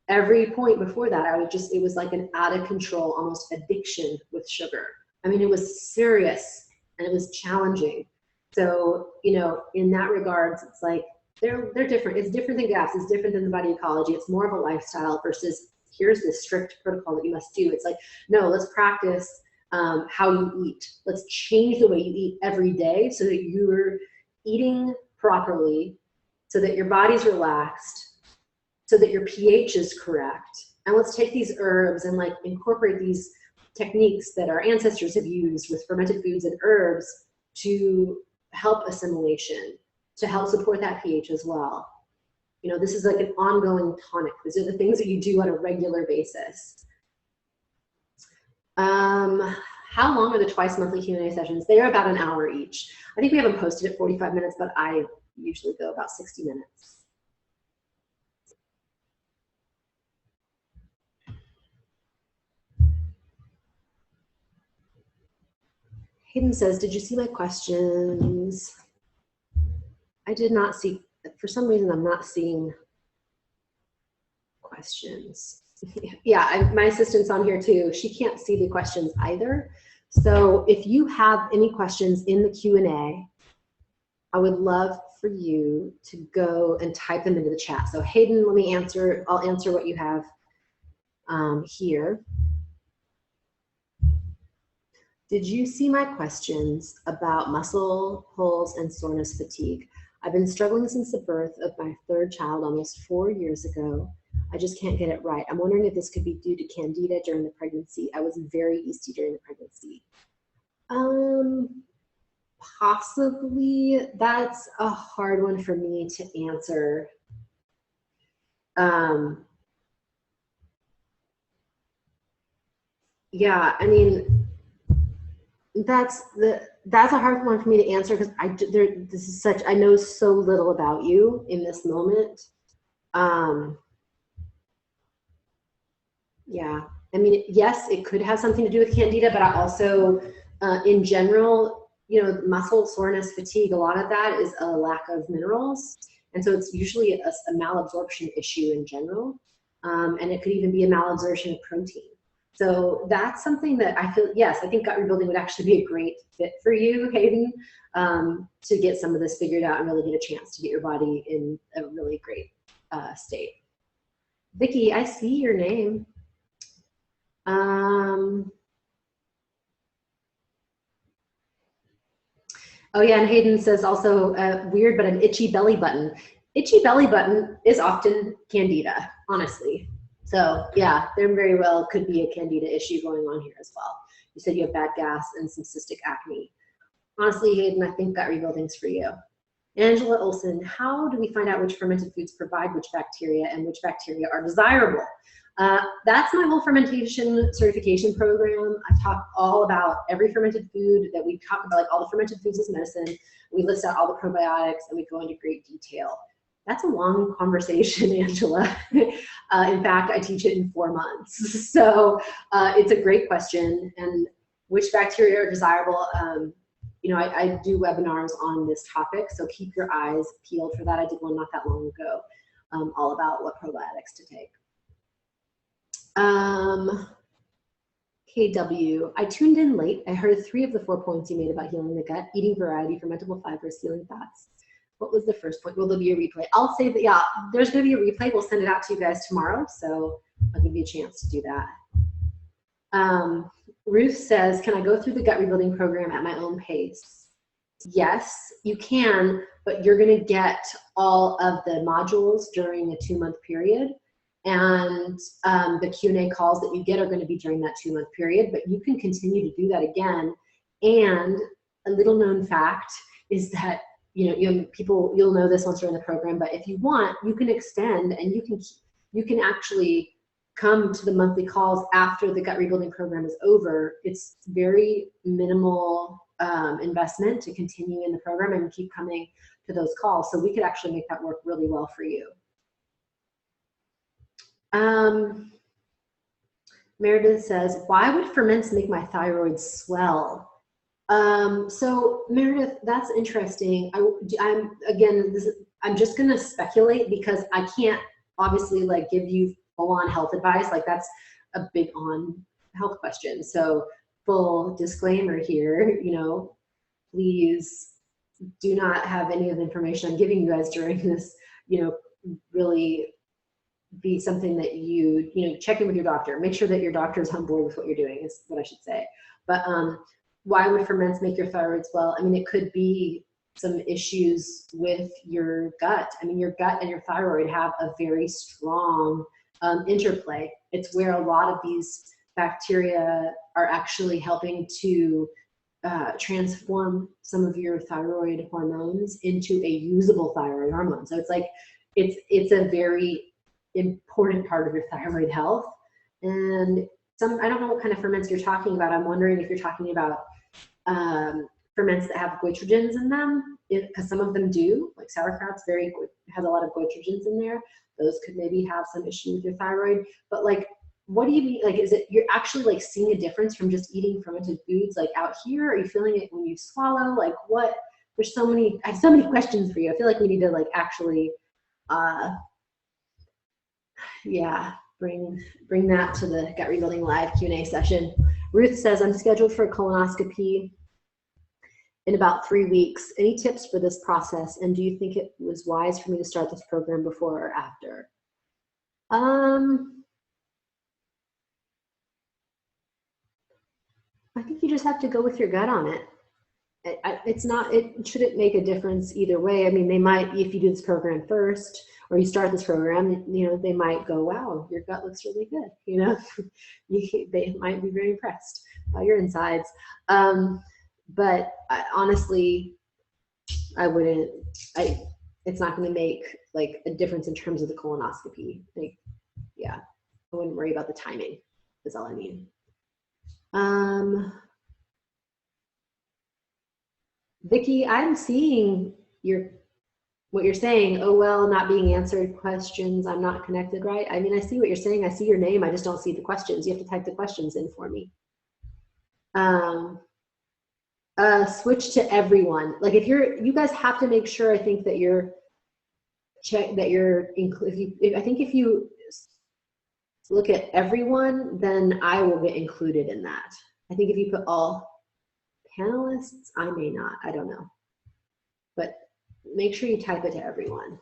Every point before that, it was like an out of control, almost addiction with sugar. I mean, it was serious and it was challenging. So, in that regards, it's like, they're different. It's different than GAPS. It's different than the body ecology. It's more of a lifestyle versus here's this strict protocol that you must do. It's like, no, let's practice how you eat. Let's change the way you eat every day so that you're eating properly, so that your body's relaxed, so that your pH is correct. And let's take these herbs and like incorporate these techniques that our ancestors have used with fermented foods and herbs to help assimilation, to help support that pH as well. This is like an ongoing tonic. These are the things that you do on a regular basis. How long are the twice monthly Q&A sessions? They are about an hour each. I think we have them posted at 45 minutes, but I usually go about 60 minutes. Hayden says, did you see my questions? I did not see, for some reason I'm not seeing questions. Yeah, my assistant's on here too. She can't see the questions either. So if you have any questions in the Q&A, I would love for you to go and type them into the chat. So Hayden, let me answer, I'll answer what you have here. Did you see my questions about muscle pulls and soreness fatigue? I've been struggling since the birth of my third child almost 4 years ago. I just can't get it right. I'm wondering if this could be due to candida during the pregnancy. I was very yeasty during the pregnancy. Possibly. That's a hard one for me to answer. Yeah, I mean, that's a hard one for me to answer because I know so little about you in this moment. Yeah, I mean, yes, it could have something to do with candida, but I also, in general, muscle soreness, fatigue, a lot of that is a lack of minerals. And so it's usually a malabsorption issue in general. And it could even be a malabsorption of protein. So that's something that I feel, yes, I think gut rebuilding would actually be a great fit for you, Hayden, to get some of this figured out and really get a chance to get your body in a really great state. Vicki, I see your name. Oh yeah, and Hayden says also, weird, but an itchy belly button. Itchy belly button is often candida, honestly. So yeah, there very well could be a candida issue going on here as well. You said you have bad gas and some cystic acne. Honestly, Hayden, I think gut rebuilding's for you. Angela Olson, how do we find out which fermented foods provide which bacteria and which bacteria are desirable? That's my whole fermentation certification program. I talk all about every fermented food that we talk about, like all the fermented foods as medicine. We list out all the probiotics and we go into great detail. That's a long conversation, Angela. In fact, I teach it in 4 months. So it's a great question. And which bacteria are desirable? I do webinars on this topic, so keep your eyes peeled for that. I did one not that long ago, all about what probiotics to take. KW, I tuned in late. I heard 3 of the 4 points you made about healing the gut, eating variety, fermentable fibers, healing fats. What was the first point? Will there be a replay? I'll say that, yeah, there's going to be a replay. We'll send it out to you guys tomorrow, so I'll give you a chance to do that. Ruth says, can I go through the gut rebuilding program at my own pace? Yes, you can, but you're going to get all of the modules during a 2-month period. And the Q&A calls that you get are going to be during that 2-month period, but you can continue to do that again. And a little known fact is that, you'll know this once you're in the program, but if you want, you can extend and you can actually come to the monthly calls after the gut rebuilding program is over, it's very minimal investment to continue in the program and keep coming to those calls. So we could actually make that work really well for you. Meredith says, why would ferments make my thyroid swell? So Meredith, that's interesting. I'm just going to speculate because I can't obviously like give you full-on health advice. Like that's a big on health question. So full disclaimer here, you know, please do not have any of the information I'm giving you guys during this, you know, really be something that you know, check in with your doctor. Make sure that your doctor is on board with what you're doing is what I should say. But why would ferments make your thyroid swell? I mean, it could be some issues with your gut. I mean, your gut and your thyroid have a very strong interplay. It's where a lot of these bacteria are actually helping to transform some of your thyroid hormones into a usable thyroid hormone. So it's like, it's a very important part of your thyroid health. And I don't know what kind of ferments you're talking about. I'm wondering if you're talking about ferments that have goitrogens in them, because some of them do, like sauerkraut's has a lot of goitrogens in there. Those could maybe have some issue with your thyroid. But like, what do you mean? Like, is it you're actually like seeing a difference from just eating fermented foods like out here? Are you feeling it when you swallow? Like what? I have so many questions for you. I feel like we need to like actually bring that to the Gut Rebuilding Live Q&A session. Ruth says, I'm scheduled for a colonoscopy in about 3 weeks. Any tips for this process? And do you think it was wise for me to start this program before or after? I think you just have to go with your gut on it. It shouldn't make a difference either way. I mean, they might, if you do this program first, or you start this program, you know, they might go, wow, your gut looks really good. You know, they might be very impressed by your insides. But honestly, it's not going to make like a difference in terms of the colonoscopy. Like, yeah, I wouldn't worry about the timing is all I mean. Vicky, I'm seeing what you're saying. Oh, well, not being answered questions. I'm not connected, right? I mean, I see what you're saying. I see your name. I just don't see the questions. You have to type the questions in for me. Switch to everyone. Like you guys have to make sure, I think that if you look at everyone, then I will get included in that. I think if you put all panelists, I may not, I don't know. But make sure you type it to everyone.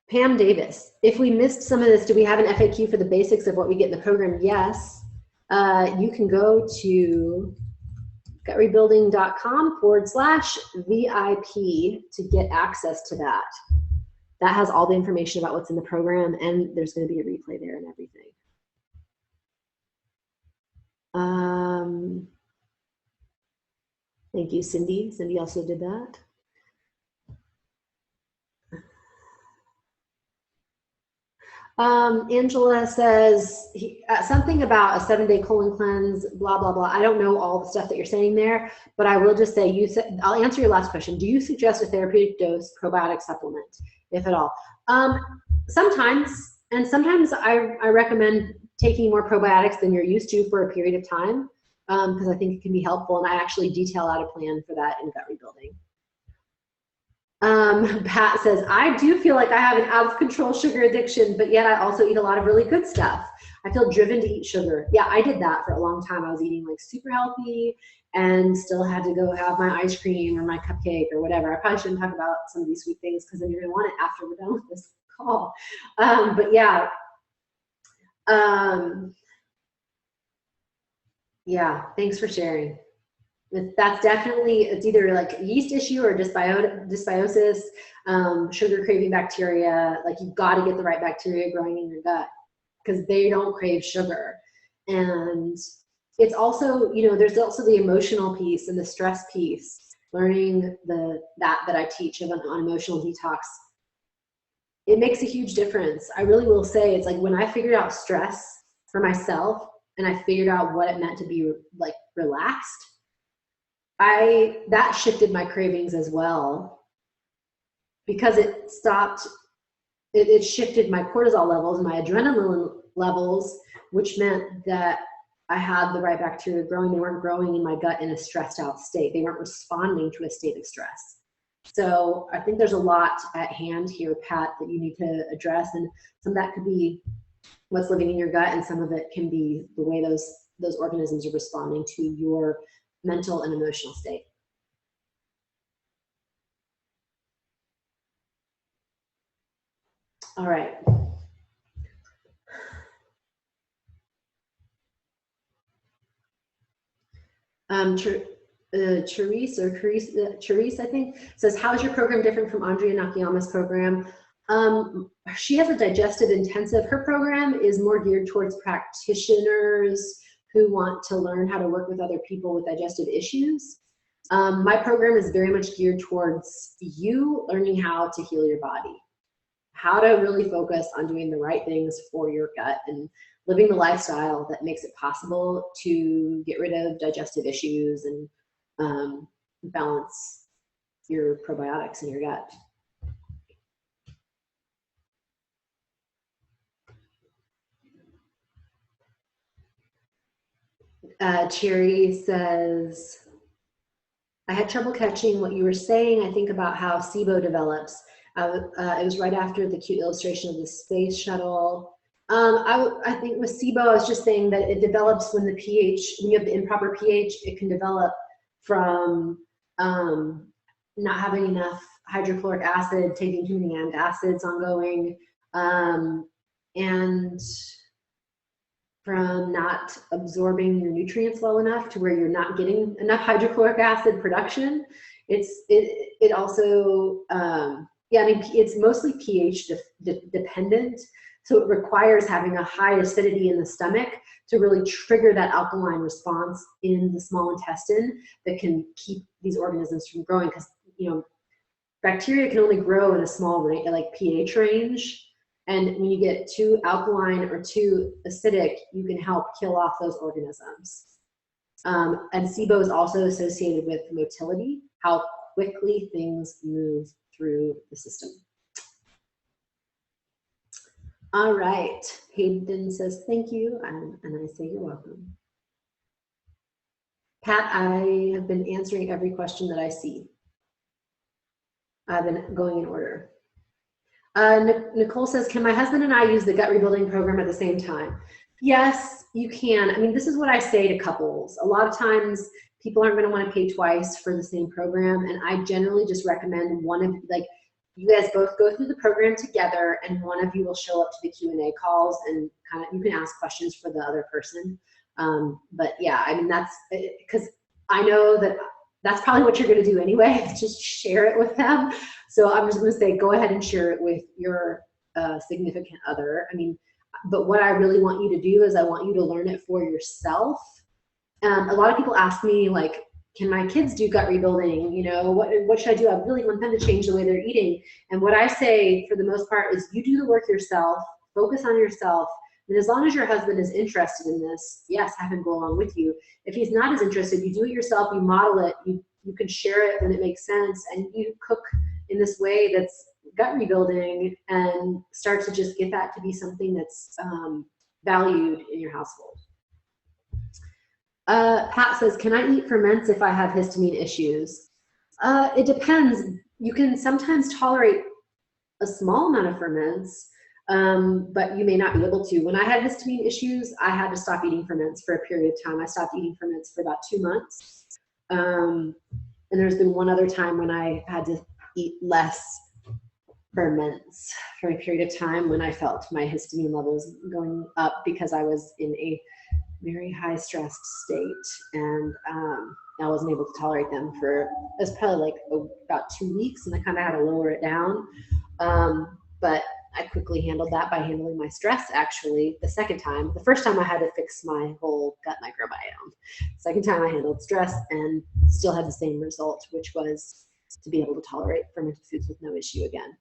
Pam Davis, if we missed some of this, do we have an FAQ for the basics of what we get in the program? Yes. You can go to gutrebuilding.com/VIP to get access to that. That has all the information about what's in the program, and there's going to be a replay there and everything. Thank you, Cindy. Cindy also did that. Angela says something about a 7-day colon cleanse, blah, blah, blah. I don't know all the stuff that you're saying there, but I will just say, I'll answer your last question. Do you suggest a therapeutic dose probiotic supplement, if at all? Sometimes, and sometimes I recommend taking more probiotics than you're used to for a period of time, because I think it can be helpful, and I actually detail out a plan for that in Gut Rebuilding. Pat says, I do feel like I have an out of control sugar addiction, but yet I also eat a lot of really good stuff. I feel driven to eat sugar. Yeah, I did that for a long time. I was eating like super healthy and still had to go have my ice cream or my cupcake or whatever. I probably shouldn't talk about some of these sweet things because then you're going to want it after we're done with this call. But yeah. Yeah, thanks for sharing. That's definitely, it's either like a yeast issue or dysbiosis, sugar craving bacteria. Like you've got to get the right bacteria growing in your gut because they don't crave sugar. And it's also, you know, there's also the emotional piece and the stress piece. learning that I teach on emotional detox, it makes a huge difference. I really will say, it's like when I figured out stress for myself and I figured out what it meant to be like relaxed, that shifted my cravings as well, because it shifted my cortisol levels, my adrenaline levels, which meant that I had the right bacteria growing. They weren't growing in my gut in a stressed out state. They weren't responding to a state of stress. So I think there's a lot at hand here, Pat, that you need to address. And some of that could be what's living in your gut, and some of it can be the way those organisms are responding to your mental and emotional state. All right. Charisse, I think, says, how is your program different from Andrea Nakayama's program? She has a digestive intensive. Her program is more geared towards practitioners who want to learn how to work with other people with digestive issues. My program is very much geared towards you learning how to heal your body, how to really focus on doing the right things for your gut and living the lifestyle that makes it possible to get rid of digestive issues and balance your probiotics in your gut. Cherry says, I had trouble catching what you were saying. I think about how SIBO develops. It was right after the cute illustration of the space shuttle. I think with SIBO, I was just saying that it develops when the pH, when you have the improper pH, it can develop from not having enough hydrochloric acid, taking too many antacids ongoing, and from not absorbing your nutrients well enough to where you're not getting enough hydrochloric acid production. It also, yeah, I mean, it's mostly pH dependent. So it requires having a high acidity in the stomach to really trigger that alkaline response in the small intestine that can keep these organisms from growing. Because, you know, bacteria can only grow in a small like pH range. And when you get too alkaline or too acidic, you can help kill off those organisms. And SIBO is also associated with motility, how quickly things move through the system. All right, Hayden says thank you, and I say you're welcome. Pat, I have been answering every question that I see. I've been going in order. Nicole says, can my husband and I use the gut rebuilding program at the same time? Yes, you can. I mean, this is what I say to couples. A lot of times people aren't going to want to pay twice for the same program, and I generally just recommend one of, like, you guys both go through the program together, and one of you will show up to the Q&A calls and kind of, you can ask questions for the other person. But yeah, I mean, that's because I know that that's probably what you're going to do anyway, just share it with them. So I'm just going to say, go ahead and share it with your significant other. I mean, but what I really want you to do is I want you to learn it for yourself. A lot of people ask me, like, can my kids do gut rebuilding? You know, what should I do? I really want them to change the way they're eating. And what I say for the most part is you do the work yourself, focus on yourself. And as long as your husband is interested in this, yes, have him go along with you. If he's not as interested, you do it yourself, you model it, you can share it when it makes sense, and you cook in this way that's gut rebuilding and start to just get that to be something that's valued in your household. Pat says, can I eat ferments if I have histamine issues? It depends. You can sometimes tolerate a small amount of ferments, but you may not be able to. When I had histamine issues, I had to stop eating ferments for a period of time. I stopped eating ferments for about 2 months. And there's been one other time when I had to eat less ferments for a period of time when I felt my histamine levels going up because I was in a very high stressed state, and I wasn't able to tolerate them for, it was probably like about 2 weeks, and I kind of had to lower it down. But I quickly handled that by handling my stress, actually, the second time. The first time I had to fix my whole gut microbiome. Second time I handled stress and still had the same result, which was to be able to tolerate fermented foods with no issue again.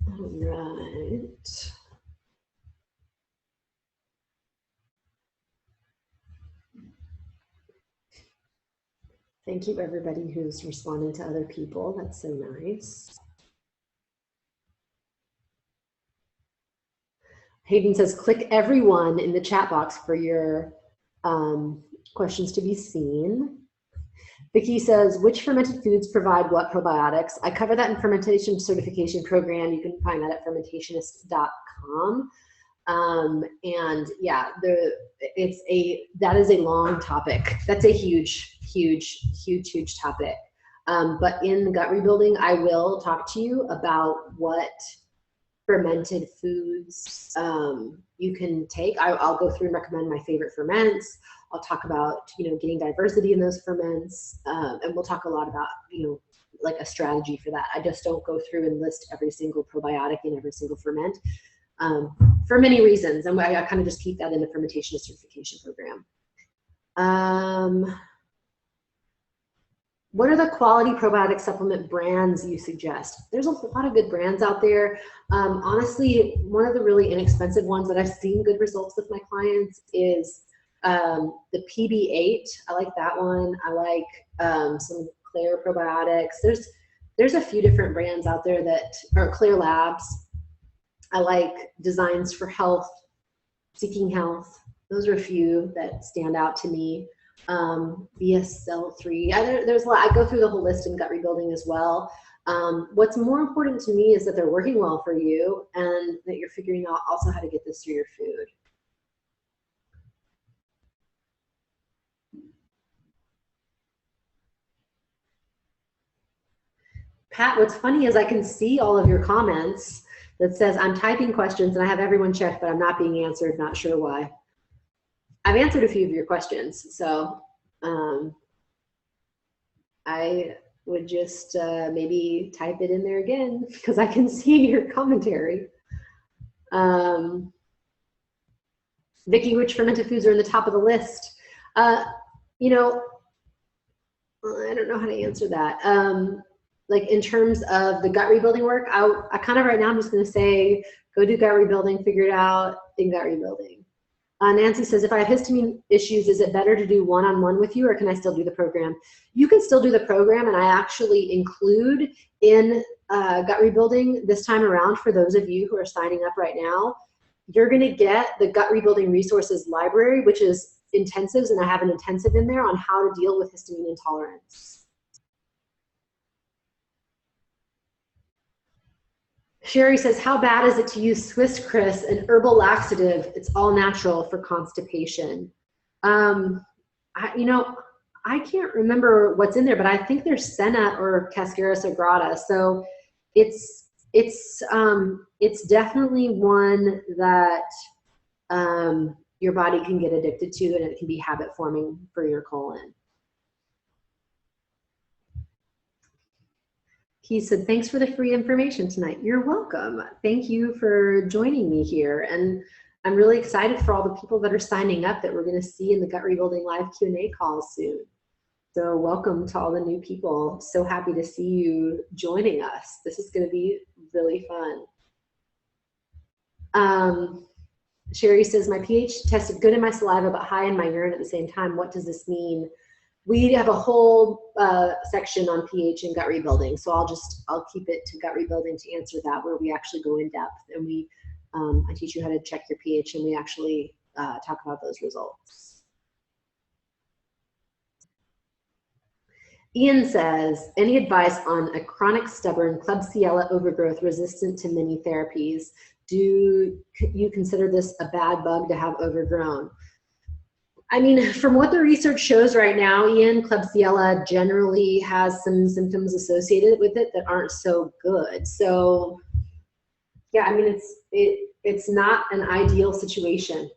All right. Thank you, everybody who's responding to other people. That's so nice. Hayden says, click everyone in the chat box for your questions to be seen. Vicky says, which fermented foods provide what probiotics? I cover that in fermentation certification program. You can find that at fermentationist.com. And yeah, that is a long topic. That's a huge topic. But in gut rebuilding, I will talk to you about what fermented foods you can take. I'll go through and recommend my favorite ferments. I'll talk about, getting diversity in those ferments. And we'll talk a lot about, like a strategy for that. I just don't go through and list every single probiotic in every single ferment for many reasons. And I kind of just keep that in the fermentation certification program. What are the quality probiotic supplement brands you suggest? There's a lot of good brands out there. Honestly, one of the really inexpensive ones that I've seen good results with my clients is the PB8. I like that one. I like some Claire probiotics. There's a few different brands out there that are Claire Labs. I like Designs for Health, Seeking Health. Those are a few that stand out to me. BSL3. There's a lot. I go through the whole list in gut rebuilding as well. What's more important to me is that they're working well for you and that you're figuring out also how to get this through your food. Pat, what's funny is I can see all of your comments that says I'm typing questions and I have everyone checked, but I'm not being answered, not sure why. I've answered a few of your questions, so I would just maybe type it in there again because I can see your commentary. Vicki, which fermented foods are in the top of the list? I don't know how to answer that. Like in terms of the gut rebuilding work, I kind of right now I'm just going to say go do gut rebuilding, figure it out in gut rebuilding. Nancy says, if I have histamine issues, is it better to do one-on-one with you or can I still do the program? You can still do the program, and I actually include in gut rebuilding this time around for those of you who are signing up right now, you're going to get the gut rebuilding resources library, which is intensives, and I have an intensive in there on how to deal with histamine intolerance. Sherry says, how bad is it to use Swiss Chris, an herbal laxative? It's all natural for constipation. I can't remember what's in there, but I think there's senna or Cascara sagrada. So it's definitely one that your body can get addicted to, and it can be habit forming for your colon. He said, thanks for the free information tonight. You're welcome. Thank you for joining me here. And I'm really excited for all the people that are signing up that we're going to see in the Gut Rebuilding Live Q&A call soon. So welcome to all the new people. So happy to see you joining us. This is going to be really fun. Sherry says, my pH tested good in my saliva but high in my urine at the same time. What does this mean? We have a whole section on pH and gut rebuilding, so I'll keep it to gut rebuilding to answer that, where we actually go in depth and I teach you how to check your pH, and we actually talk about those results. Ian says, any advice on a chronic stubborn Klebsiella overgrowth resistant to many therapies? Do you consider this a bad bug to have overgrown? I mean, from what the research shows right now, Ian, Klebsiella generally has some symptoms associated with it that aren't so good. So, yeah, I mean, it's not an ideal situation.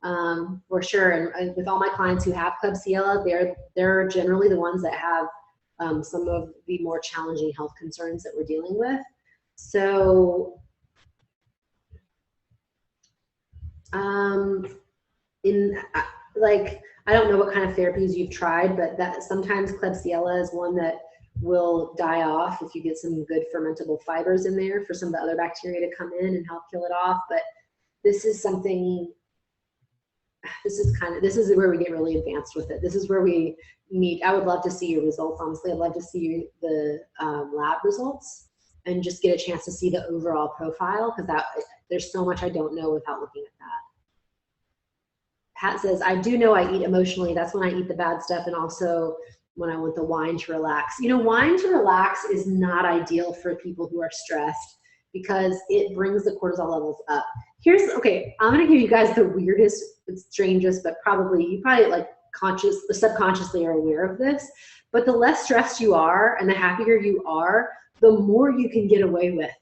for sure. And with all my clients who have Klebsiella, they're generally the ones that have some of the more challenging health concerns that we're dealing with. So I don't know what kind of therapies you've tried, but that sometimes Klebsiella is one that will die off if you get some good fermentable fibers in there for some of the other bacteria to come in and help kill it off. But this is something, this is where we get really advanced with it. This is where we need, I would love to see your results. Honestly, I'd love to see the lab results and just get a chance to see the overall profile, because there's so much I don't know without looking at that. Pat says, I do know I eat emotionally. That's when I eat the bad stuff, and also when I want the wine to relax. You know, wine to relax is not ideal for people who are stressed because it brings the cortisol levels up. Okay, I'm gonna give you guys the weirdest, strangest, but you probably like subconsciously are aware of this, but the less stressed you are and the happier you are, the more you can get away with.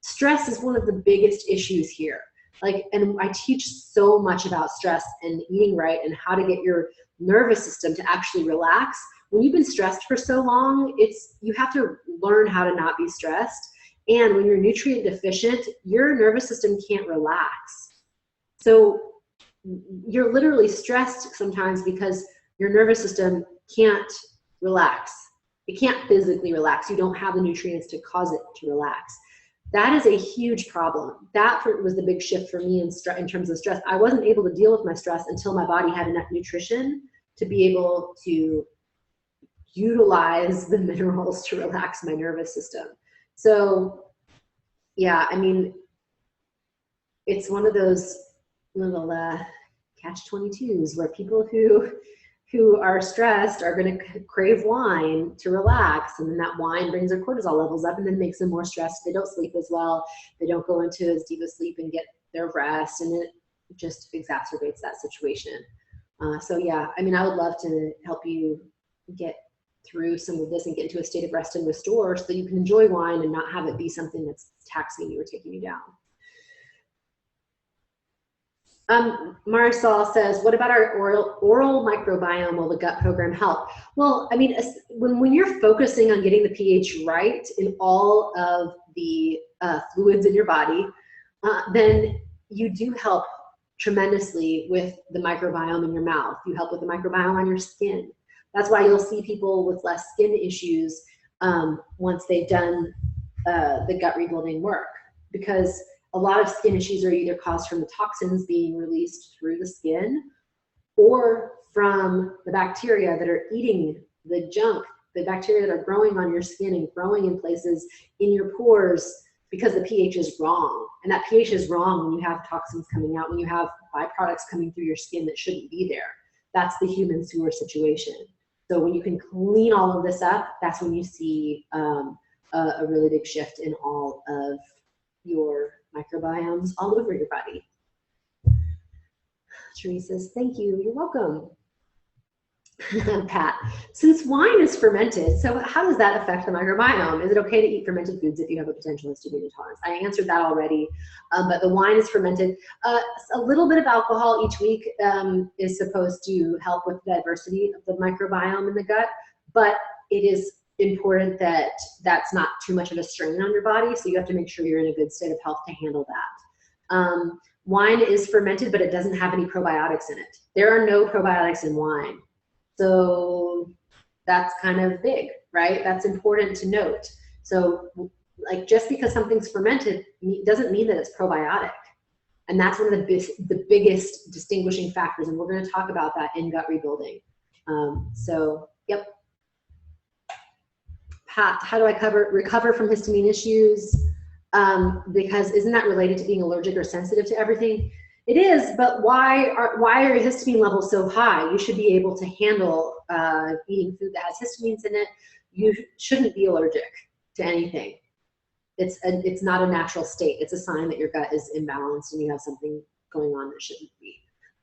Stress is one of the biggest issues here. And I teach so much about stress and eating right and how to get your nervous system to actually relax. When you've been stressed for so long, you have to learn how to not be stressed. And when you're nutrient deficient, your nervous system can't relax. So you're literally stressed sometimes because your nervous system can't relax. It can't physically relax. You don't have the nutrients to cause it to relax. That is a huge problem. That was the big shift for me in terms of stress. I wasn't able to deal with my stress until my body had enough nutrition to be able to utilize the minerals to relax my nervous system. So yeah, I mean, it's one of those little catch-22s where people who are stressed are going to crave wine to relax, and then that wine brings their cortisol levels up and then makes them more stressed. They don't sleep as well. They don't go into as deep a sleep and get their rest, and it just exacerbates that situation. So yeah, I mean, I would love to help you get through some of this and get into a state of rest and restore so that you can enjoy wine and not have it be something that's taxing you or taking you down. Marisol says, what about our oral microbiome? Will the gut program help? Well, I mean, when you're focusing on getting the pH right in all of the fluids in your body, then you do help tremendously with the microbiome in your mouth. You help with the microbiome on your skin. That's why you'll see people with less skin issues once they've done the gut rebuilding work, because a lot of skin issues are either caused from the toxins being released through the skin or from the bacteria that are eating the junk, the bacteria that are growing on your skin and growing in places in your pores because the pH is wrong. And that pH is wrong when you have toxins coming out, when you have byproducts coming through your skin that shouldn't be there. That's the human sewer situation. So when you can clean all of this up, that's when you see a really big shift in all of your microbiomes all over your body. Therese says, thank you, you're welcome. Pat, since wine is fermented, so how does that affect the microbiome? Is it okay to eat fermented foods if you have a potential histamine intolerance? I answered that already, but the wine is fermented. A little bit of alcohol each week is supposed to help with the diversity of the microbiome in the gut, but it is important that that's not too much of a strain on your body, so you have to make sure you're in a good state of health to handle that. Wine is fermented, but it doesn't have any probiotics in it. There are no probiotics in wine. So that's kind of big, right? That's important to note. So like just because something's fermented doesn't mean that it's probiotic. And that's one of the biggest distinguishing factors. And we're going to talk about that in gut rebuilding. So, yep. Pat, how do I recover from histamine issues? Because isn't that related to being allergic or sensitive to everything? It is, but why are your histamine levels so high? You should be able to handle eating food that has histamines in it. You shouldn't be allergic to anything. It's not a natural state. It's a sign that your gut is imbalanced and you have something going on that shouldn't be.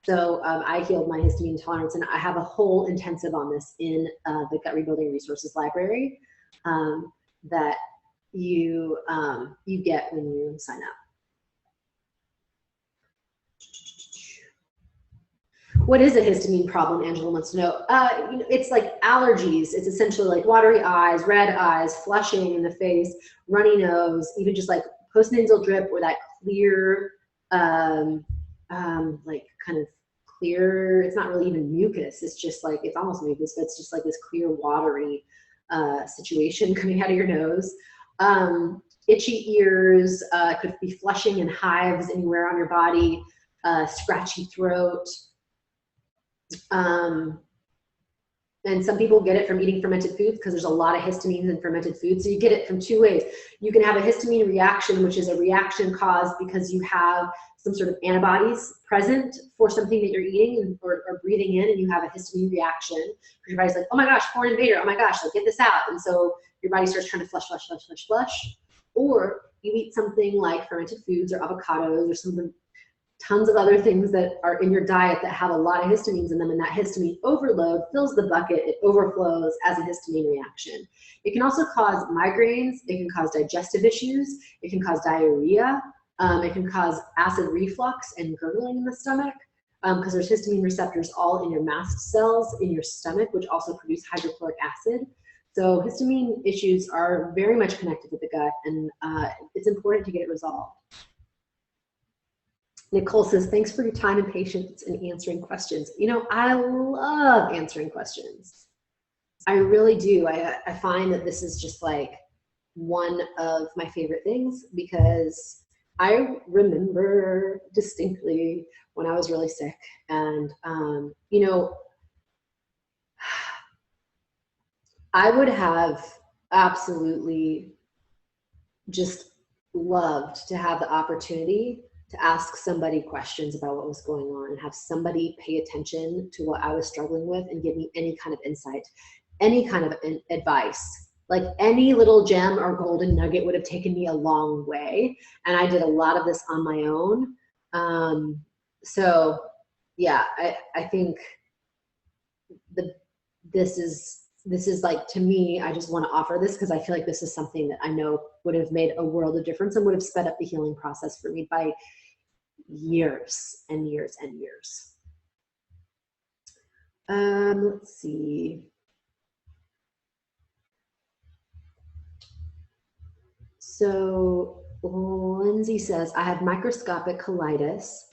So I healed my histamine intolerance, and I have a whole intensive on this in the Gut Rebuilding Resources Library that you get when you sign up. What is a histamine problem? Angela wants to know. It's like allergies. It's essentially like watery eyes, red eyes, flushing in the face, runny nose, even just like postnasal drip or that clear, like kind of clear, it's not really even mucus. It's just like, it's almost mucus, but it's just like this clear watery situation coming out of your nose. Itchy ears, could be flushing and hives anywhere on your body, scratchy throat. And some people get it from eating fermented foods because there's a lot of histamines in fermented foods. So you get it from two ways. You can have a histamine reaction, which is a reaction caused because you have some sort of antibodies present for something that you're eating or breathing in, and you have a histamine reaction. Your body's like, oh my gosh, foreign invader, oh my gosh, like get this out. And so your body starts trying to flush, flush, flush, flush, flush. Or you eat something like fermented foods or avocados or something, tons of other things that are in your diet that have a lot of histamines in them, and that histamine overload fills the bucket, it overflows as a histamine reaction. It can also cause migraines, it can cause digestive issues, it can cause diarrhea, it can cause acid reflux and gurgling in the stomach, because there's histamine receptors all in your mast cells in your stomach, which also produce hydrochloric acid. So histamine issues are very much connected with the gut, and it's important to get it resolved. Nicole says, thanks for your time and patience in answering questions. You know, I love answering questions. I really do. I find that this is just like one of my favorite things, because I remember distinctly when I was really sick, and, you know, I would have absolutely just loved to have the opportunity to ask somebody questions about what was going on and have somebody pay attention to what I was struggling with and give me any kind of insight, any kind of advice. Like any little gem or golden nugget would have taken me a long way. And I did a lot of this on my own. So yeah, I think this is like, to me, I just want to offer this because I feel like this is something that I know would have made a world of difference and would have sped up the healing process for me by years and years and years. Let's see. So Lindsay says, I have microscopic colitis.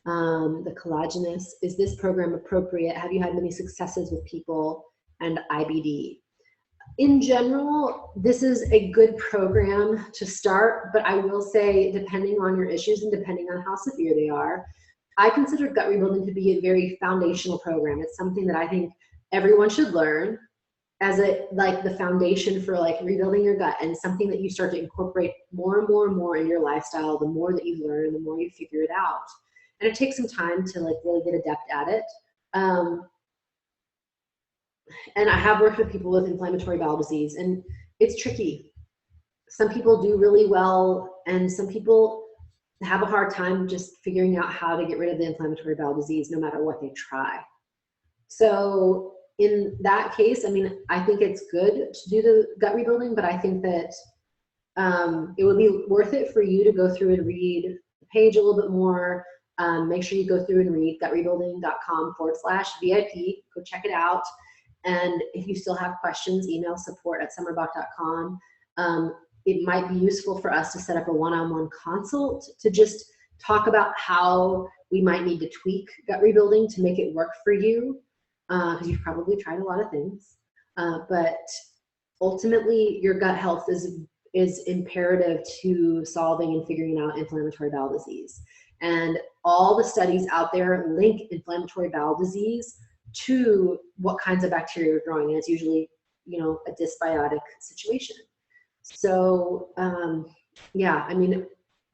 The collagenous, is this program appropriate? Have you had many successes with people and IBD? In general, this is a good program to start, but I will say, depending on your issues and depending on how severe they are, I consider gut rebuilding to be a very foundational program. It's something that I think everyone should learn as like the foundation for like rebuilding your gut, and something that you start to incorporate more and more and more in your lifestyle. The more that you learn, the more you figure it out. And it takes some time to like really get adept at it. And I have worked with people with inflammatory bowel disease, and it's tricky. Some people do really well, and some people have a hard time just figuring out how to get rid of the inflammatory bowel disease no matter what they try. So in that case, I mean, I think it's good to do the gut rebuilding, but I think that it would be worth it for you to go through and read the page a little bit more. Make sure you go through and read gutrebuilding.com/VIP. Go check it out. And if you still have questions, email support@summerbach.com. It might be useful for us to set up a one-on-one consult to just talk about how we might need to tweak gut rebuilding to make it work for you, because you've probably tried a lot of things. But ultimately, your gut health is imperative to solving and figuring out inflammatory bowel disease. And all the studies out there link inflammatory bowel disease to what kinds of bacteria are growing. And it's usually, you know, a dysbiotic situation. So yeah, I mean,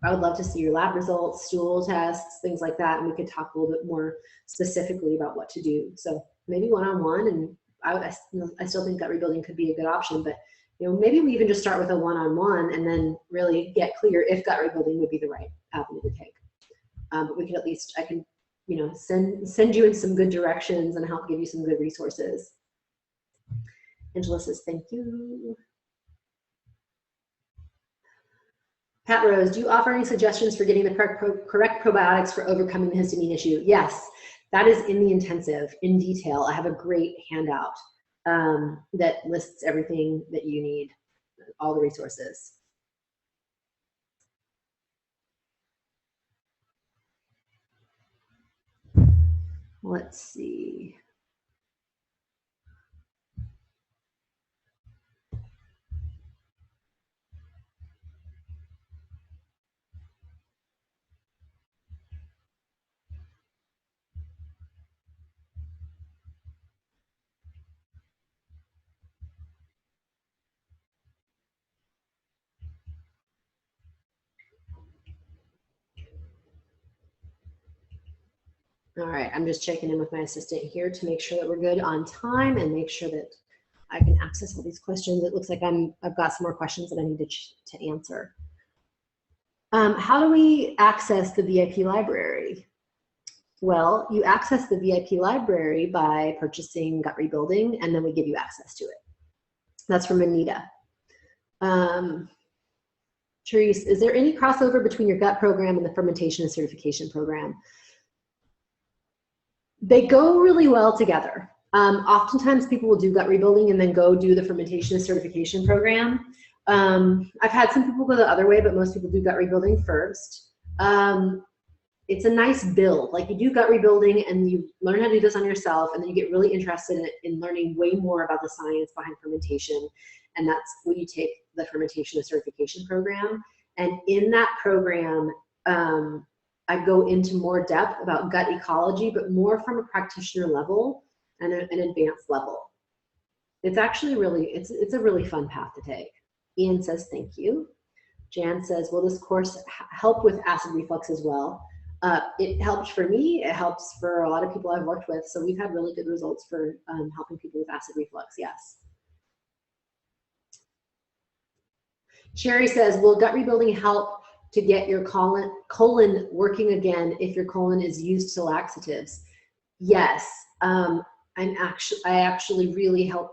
I would love to see your lab results, stool tests, things like that, and we could talk a little bit more specifically about what to do. So maybe one-on-one, and I still think gut rebuilding could be a good option, but you know, maybe we even just start with a one-on-one and then really get clear if gut rebuilding would be the right avenue to take. But we could at least, I can, you know, send you in some good directions and help give you some good resources. Angela says, thank you. Pat Rose, do you offer any suggestions for getting the correct probiotics for overcoming the histamine issue? Yes, That is in the intensive in detail. I have a great handout that lists everything that you need, all the resources. Let's see. All right, I'm just checking in with my assistant here to make sure that we're good on time and make sure that I can access all these questions. It looks like I've got some more questions that I need to answer. How do we access the VIP library? Well, you access the VIP library by purchasing Gut Rebuilding, and then we give you access to it. That's from Anita. Therese, is there any crossover between your gut program and the fermentation and certification program? They go really well together. Oftentimes people will do gut rebuilding and then go do the fermentation and certification program. I've had some people go the other way, but most people do gut rebuilding first. It's a nice build. Like, you do gut rebuilding and you learn how to do this on yourself, and then you get really interested in learning way more about the science behind fermentation. And that's when you take the fermentation and certification program. And in that program, I go into more depth about gut ecology, but more from a practitioner level and an advanced level. It's actually really, it's a really fun path to take. Ian says, thank you. Jan says, will this course help with acid reflux as well? It helped for me. It helps for a lot of people I've worked with. So we've had really good results for helping people with acid reflux, yes. Sherry says, will gut rebuilding help to get your colon working again if your colon is used to laxatives? Yes, I actually really help,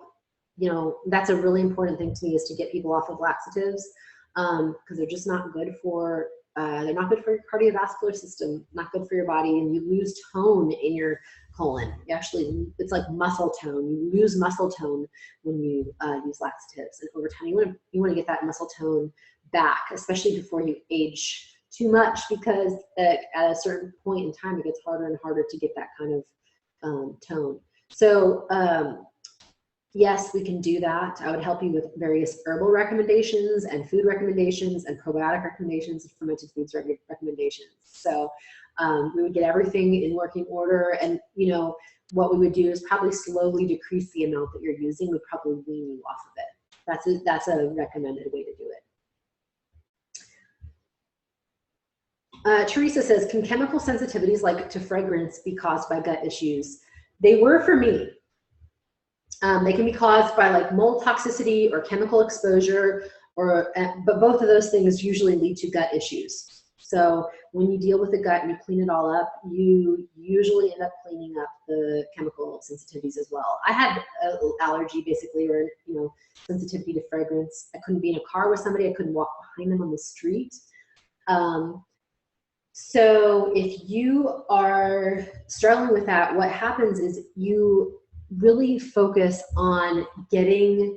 you know, that's a really important thing to me, is to get people off of laxatives, because they're just not good for, they're not good for your cardiovascular system, not good for your body, and you lose tone in your colon. You actually, it's like muscle tone. You lose muscle tone when you use laxatives, and over time you want to get that muscle tone back, especially before you age too much, because at a certain point in time it gets harder and harder to get that kind of tone. So yes, we can do that. I would help you with various herbal recommendations and food recommendations and probiotic recommendations and fermented foods recommendations. So we would get everything in working order, and you know what we would do is probably slowly decrease the amount that you're using. We'd probably wean you off of it. That's a recommended way to do it. Teresa says, can chemical sensitivities like to fragrance be caused by gut issues? They were for me. They can be caused by like mold toxicity or chemical exposure, but both of those things usually lead to gut issues. So when you deal with the gut and you clean it all up, you usually end up cleaning up the chemical sensitivities as well. I had an allergy basically, or you know, sensitivity to fragrance. I couldn't be in a car with somebody. I couldn't walk behind them on the street. So if you are struggling with that, what happens is you really focus on getting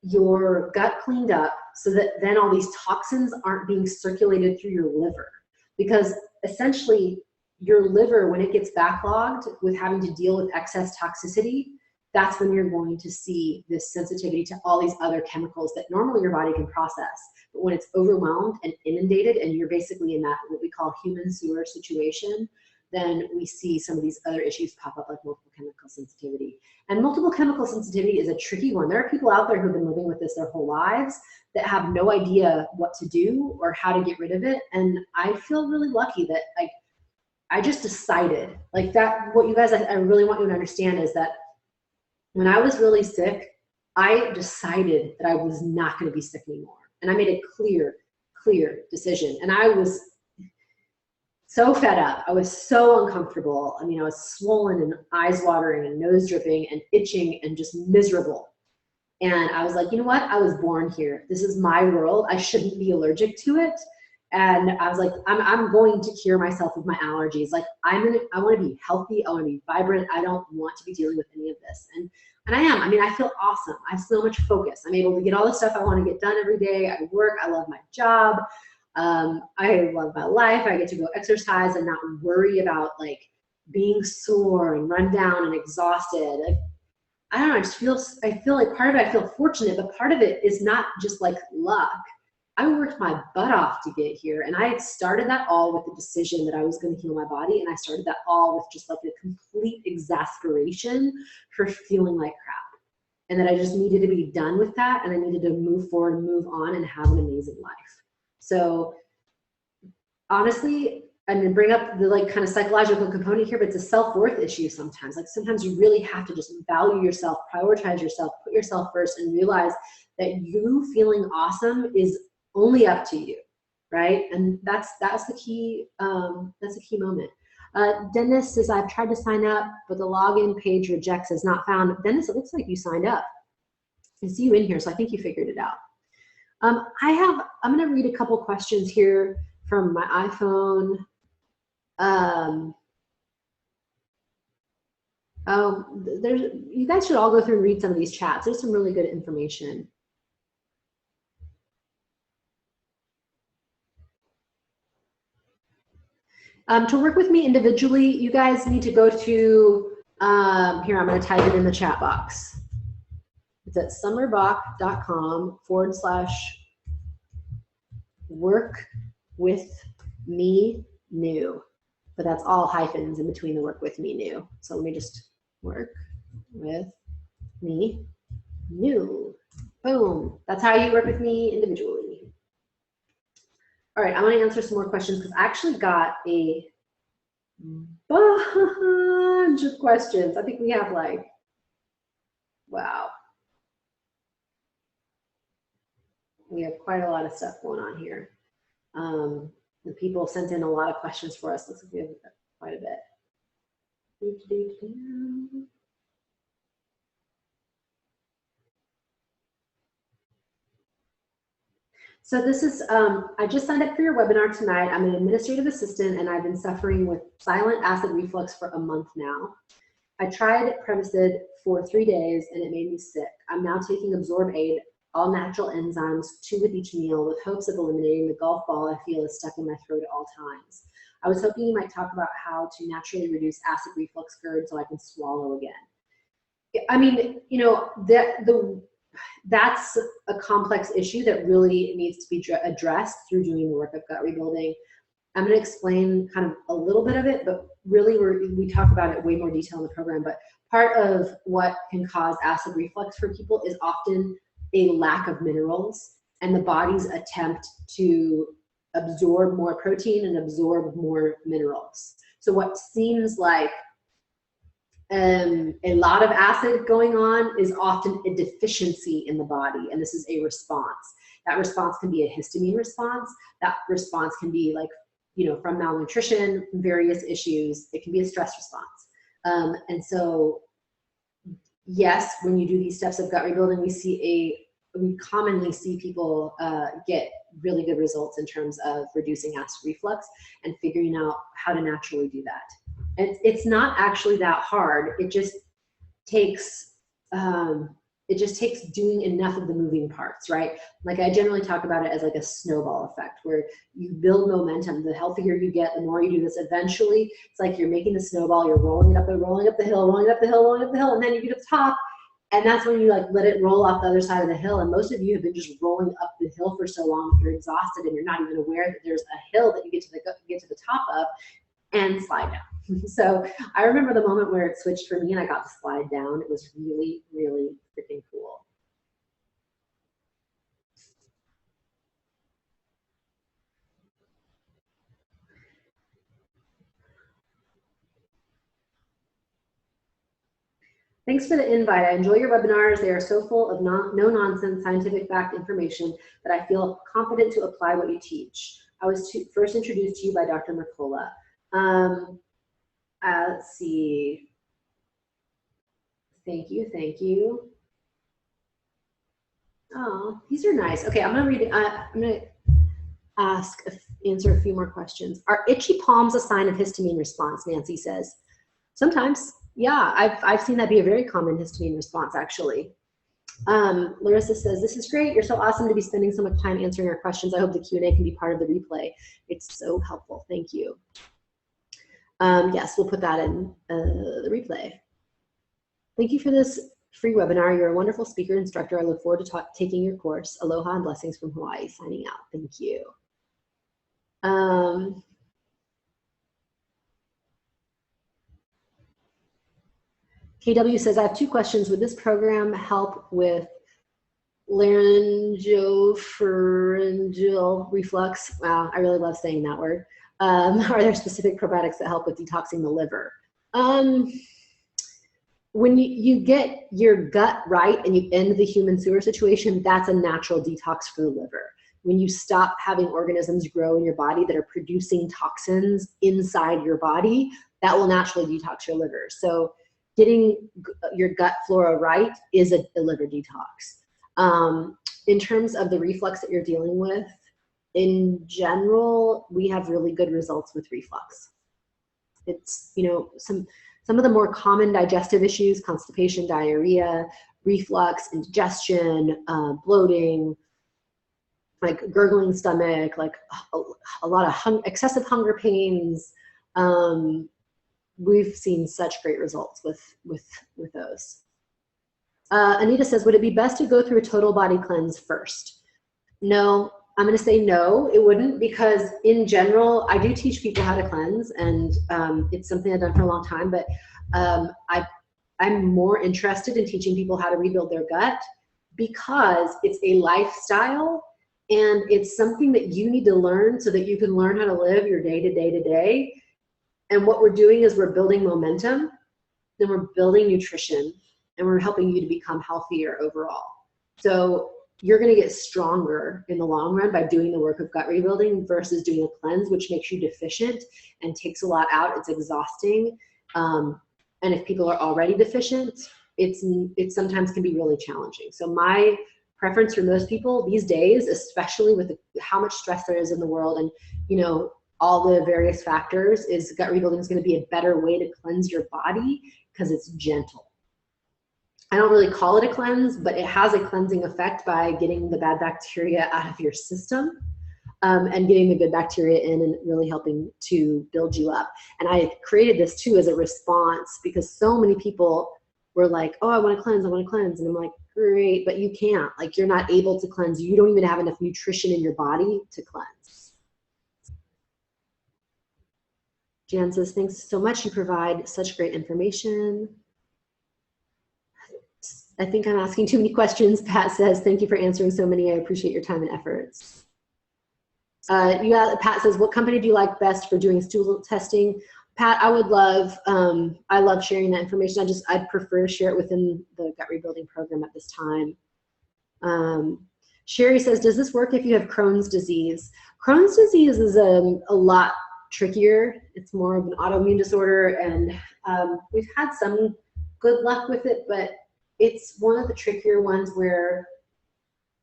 your gut cleaned up so that then all these toxins aren't being circulated through your liver. Because essentially your liver, when it gets backlogged with having to deal with excess toxicity, that's when you're going to see this sensitivity to all these other chemicals that normally your body can process. But when it's overwhelmed and inundated and you're basically in that what we call human sewer situation, then we see some of these other issues pop up, like multiple chemical sensitivity. And multiple chemical sensitivity is a tricky one. There are people out there who've been living with this their whole lives that have no idea what to do or how to get rid of it. And I feel really lucky that I just decided, like that, what you guys, I really want you to understand is that when I was really sick, I decided that I was not going to be sick anymore. And I made a clear decision. And I was so fed up. I was so uncomfortable. I mean, I was swollen and eyes watering and nose dripping and itching and just miserable. And I was like, you know what? I was born here. This is my world. I shouldn't be allergic to it. And I was like, I'm going to cure myself of my allergies. Like I want to be healthy. I want to be vibrant. I don't want to be dealing with any of this. And I am. I mean, I feel awesome. I have so much focus. I'm able to get all the stuff I want to get done every day. I work. I love my job. I love my life. I get to go exercise and not worry about like being sore and run down and exhausted. Like, I don't know. I feel like part of it, I feel fortunate, but part of it is not just like luck. I worked my butt off to get here, and I had started that all with the decision that I was going to heal my body, and I started that all with just like a complete exasperation for feeling like crap, and that I just needed to be done with that, and I needed to move forward and move on and have an amazing life. So honestly, I'm going to bring up the like kind of psychological component here, but it's a self-worth issue sometimes. Like sometimes you really have to just value yourself, prioritize yourself, put yourself first, and realize that you feeling awesome is only up to you, right? And that's the key. That's a key moment. Dennis says, I've tried to sign up, but the login page rejects as not found. Dennis, it looks like you signed up. I see you in here, so I think you figured it out. I'm going to read a couple questions here from my iPhone. You guys should all go through and read some of these chats. There's some really good information. To work with me individually, you guys need to go to, here, I'm going to type it in the chat box. It's at summerbach.com/work with me new. But that's all hyphens in between the work with me new. So let me just work with me new. Boom. That's how you work with me individually. All right, I'm going to answer some more questions because I actually got a bunch of questions. I think we have like, wow. We have quite a lot of stuff going on here. The people sent in a lot of questions for us. Looks like we have quite a bit. So this is, I just signed up for your webinar tonight. I'm an administrative assistant and I've been suffering with silent acid reflux for a month now. I tried Prevacid for 3 days and it made me sick. I'm now taking Absorb 8, all natural enzymes, 2 with each meal, with hopes of eliminating the golf ball I feel is stuck in my throat at all times. I was hoping you might talk about how to naturally reduce acid reflux GERD so I can swallow again. I mean, you know, that's a complex issue that really needs to be addressed through doing the work of gut rebuilding. I'm going to explain kind of a little bit of it, but really we talk about it way more detail in the program. But part of what can cause acid reflux for people is often a lack of minerals and the body's attempt to absorb more protein and absorb more minerals. So what seems like a lot of acid going on is often a deficiency in the body, and this is a response. That response can be a histamine response. That response can be like, you know, from malnutrition, various issues. It can be a stress response. And so, yes, when you do these steps of gut rebuilding, we commonly see people get really good results in terms of reducing acid reflux and figuring out how to naturally do that. And it's not actually that hard. It just takes doing enough of the moving parts, right? Like I generally talk about it as like a snowball effect where you build momentum. The healthier you get, the more you do this. Eventually, it's like you're making the snowball, you're rolling it up and rolling up the hill, rolling up the hill, rolling up the hill, and then you get to the top. And that's when you like let it roll off the other side of the hill. And most of you have been just rolling up the hill for so long, you're exhausted and you're not even aware that there's a hill that you get to the top of and slide down. So I remember the moment where it switched for me and I got to slide down. It was really, really freaking cool. Thanks for the invite. I enjoy your webinars. They are so full of no-nonsense, scientific-backed information that I feel confident to apply what you teach. I was first introduced to you by Dr. Mercola. Let's see. Thank you, thank you. Oh, these are nice. Okay, I'm gonna read it. answer a few more questions. Are itchy palms a sign of histamine response? Nancy says. Sometimes, yeah, I've seen that be a very common histamine response, actually. Larissa says, this is great. You're so awesome to be spending so much time answering our questions. I hope the Q&A can be part of the replay. It's so helpful. Thank you. Yes, we'll put that in the replay. Thank you for this free webinar. You're a wonderful speaker, instructor. I look forward to taking your course. Aloha and blessings from Hawaii. Signing out. Thank you. KW says, I have 2 questions. Would this program help with laryngopharyngeal reflux? Wow, I really love saying that word. Are there specific probiotics that help with detoxing the liver? When you get your gut right and you end the human sewer situation, that's a natural detox for the liver. When you stop having organisms grow in your body that are producing toxins inside your body, that will naturally detox your liver. So getting your gut flora right is a liver detox. In terms of the reflux that you're dealing with, in general, we have really good results with reflux. It's, you know, some of the more common digestive issues, constipation, diarrhea, reflux, indigestion, bloating, like gurgling stomach, like a lot of excessive hunger pains. We've seen such great results with those. Anita says, would it be best to go through a total body cleanse first? No, I'm going to say no, it wouldn't, because in general, I do teach people how to cleanse, and it's something I've done for a long time, but I'm more interested in teaching people how to rebuild their gut because it's a lifestyle and it's something that you need to learn so that you can learn how to live your day to day to day. And what we're doing is we're building momentum, then we're building nutrition, and we're helping you to become healthier overall. So you're going to get stronger in the long run by doing the work of gut rebuilding versus doing a cleanse, which makes you deficient and takes a lot out. It's exhausting. And if people are already deficient, it sometimes can be really challenging. So my preference for most people these days, especially with how much stress there is in the world and, you know, all the various factors, is gut rebuilding is going to be a better way to cleanse your body because it's gentle. I don't really call it a cleanse, but it has a cleansing effect by getting the bad bacteria out of your system and getting the good bacteria in and really helping to build you up. And I created this too as a response because so many people were like, oh, I want to cleanse, I want to cleanse. And I'm like, great, but you can't. Like, you're not able to cleanse. You don't even have enough nutrition in your body to cleanse. Jan says, thanks so much. You provide such great information. I think I'm asking too many questions. Pat says, thank you for answering so many. I appreciate your time and efforts. Pat says, what company do you like best for doing stool testing? Pat, I would love, I love sharing that information. I'd prefer to share it within the gut rebuilding program at this time. Sherry says, does this work if you have Crohn's disease? Crohn's disease is a lot trickier. It's more of an autoimmune disorder, and we've had some good luck with it, but it's one of the trickier ones where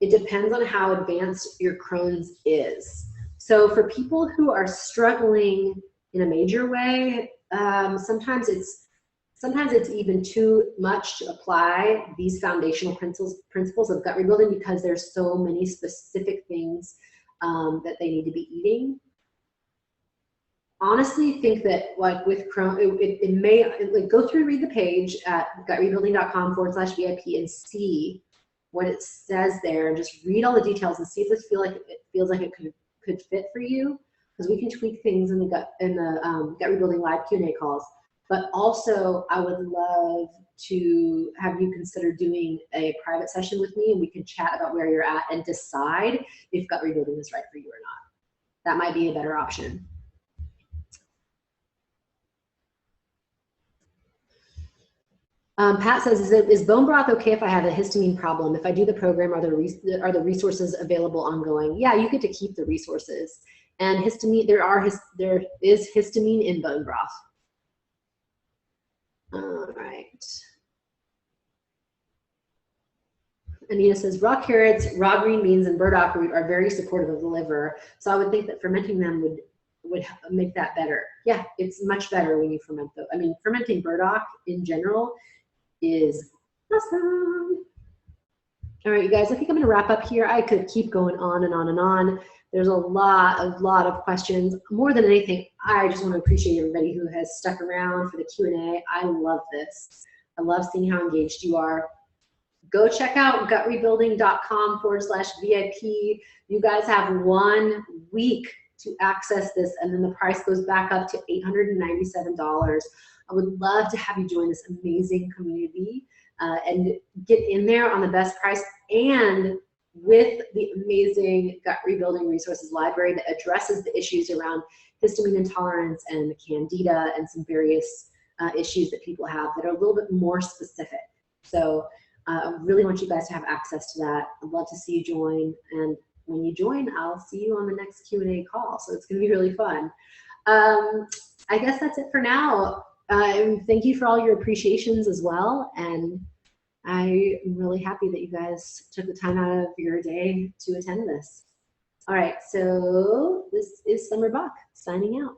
it depends on how advanced your Crohn's is. So for people who are struggling in a major way, sometimes it's even too much to apply these foundational principles of gut rebuilding because there's so many specific things that they need to be eating. Honestly, think that like with Crohn, it may like go through and read the page at gutrebuilding.com/VIP and see what it says there, and just read all the details and see if this feels like it could fit for you, because we can tweak things in the gut rebuilding live Q&A calls. But also, I would love to have you consider doing a private session with me, and we can chat about where you're at and decide if gut rebuilding is right for you or not. That might be a better option. Pat says, is bone broth okay if I have a histamine problem? If I do the program, are the resources available ongoing? Yeah, you get to keep the resources. And histamine, there is histamine in bone broth. All right. Anita says, raw carrots, raw green beans, and burdock root are very supportive of the liver. So I would think that fermenting them would make that better. Yeah, it's much better when you ferment them. I mean, fermenting burdock in general is awesome. All right, you guys, I think I'm going to wrap up here. I could keep going on and on and on. There's a lot of questions. More than anything, I just want to appreciate everybody who has stuck around for the Q&A. I love this. I love seeing how engaged you are. Go check out gutrebuilding.com/VIP. You guys have 1 week to access this, and then the price goes back up to $897. I would love to have you join this amazing community and get in there on the best price, and with the amazing Gut Rebuilding Resources Library that addresses the issues around histamine intolerance and candida and some various issues that people have that are a little bit more specific. So I really want you guys to have access to that. I'd love to see you join, and when you join, I'll see you on the next Q&A call. So it's going to be really fun. I guess that's it for now. Thank you for all your appreciations as well, and I'm really happy that you guys took the time out of your day to attend this. All right, so this is Summer Bach signing out.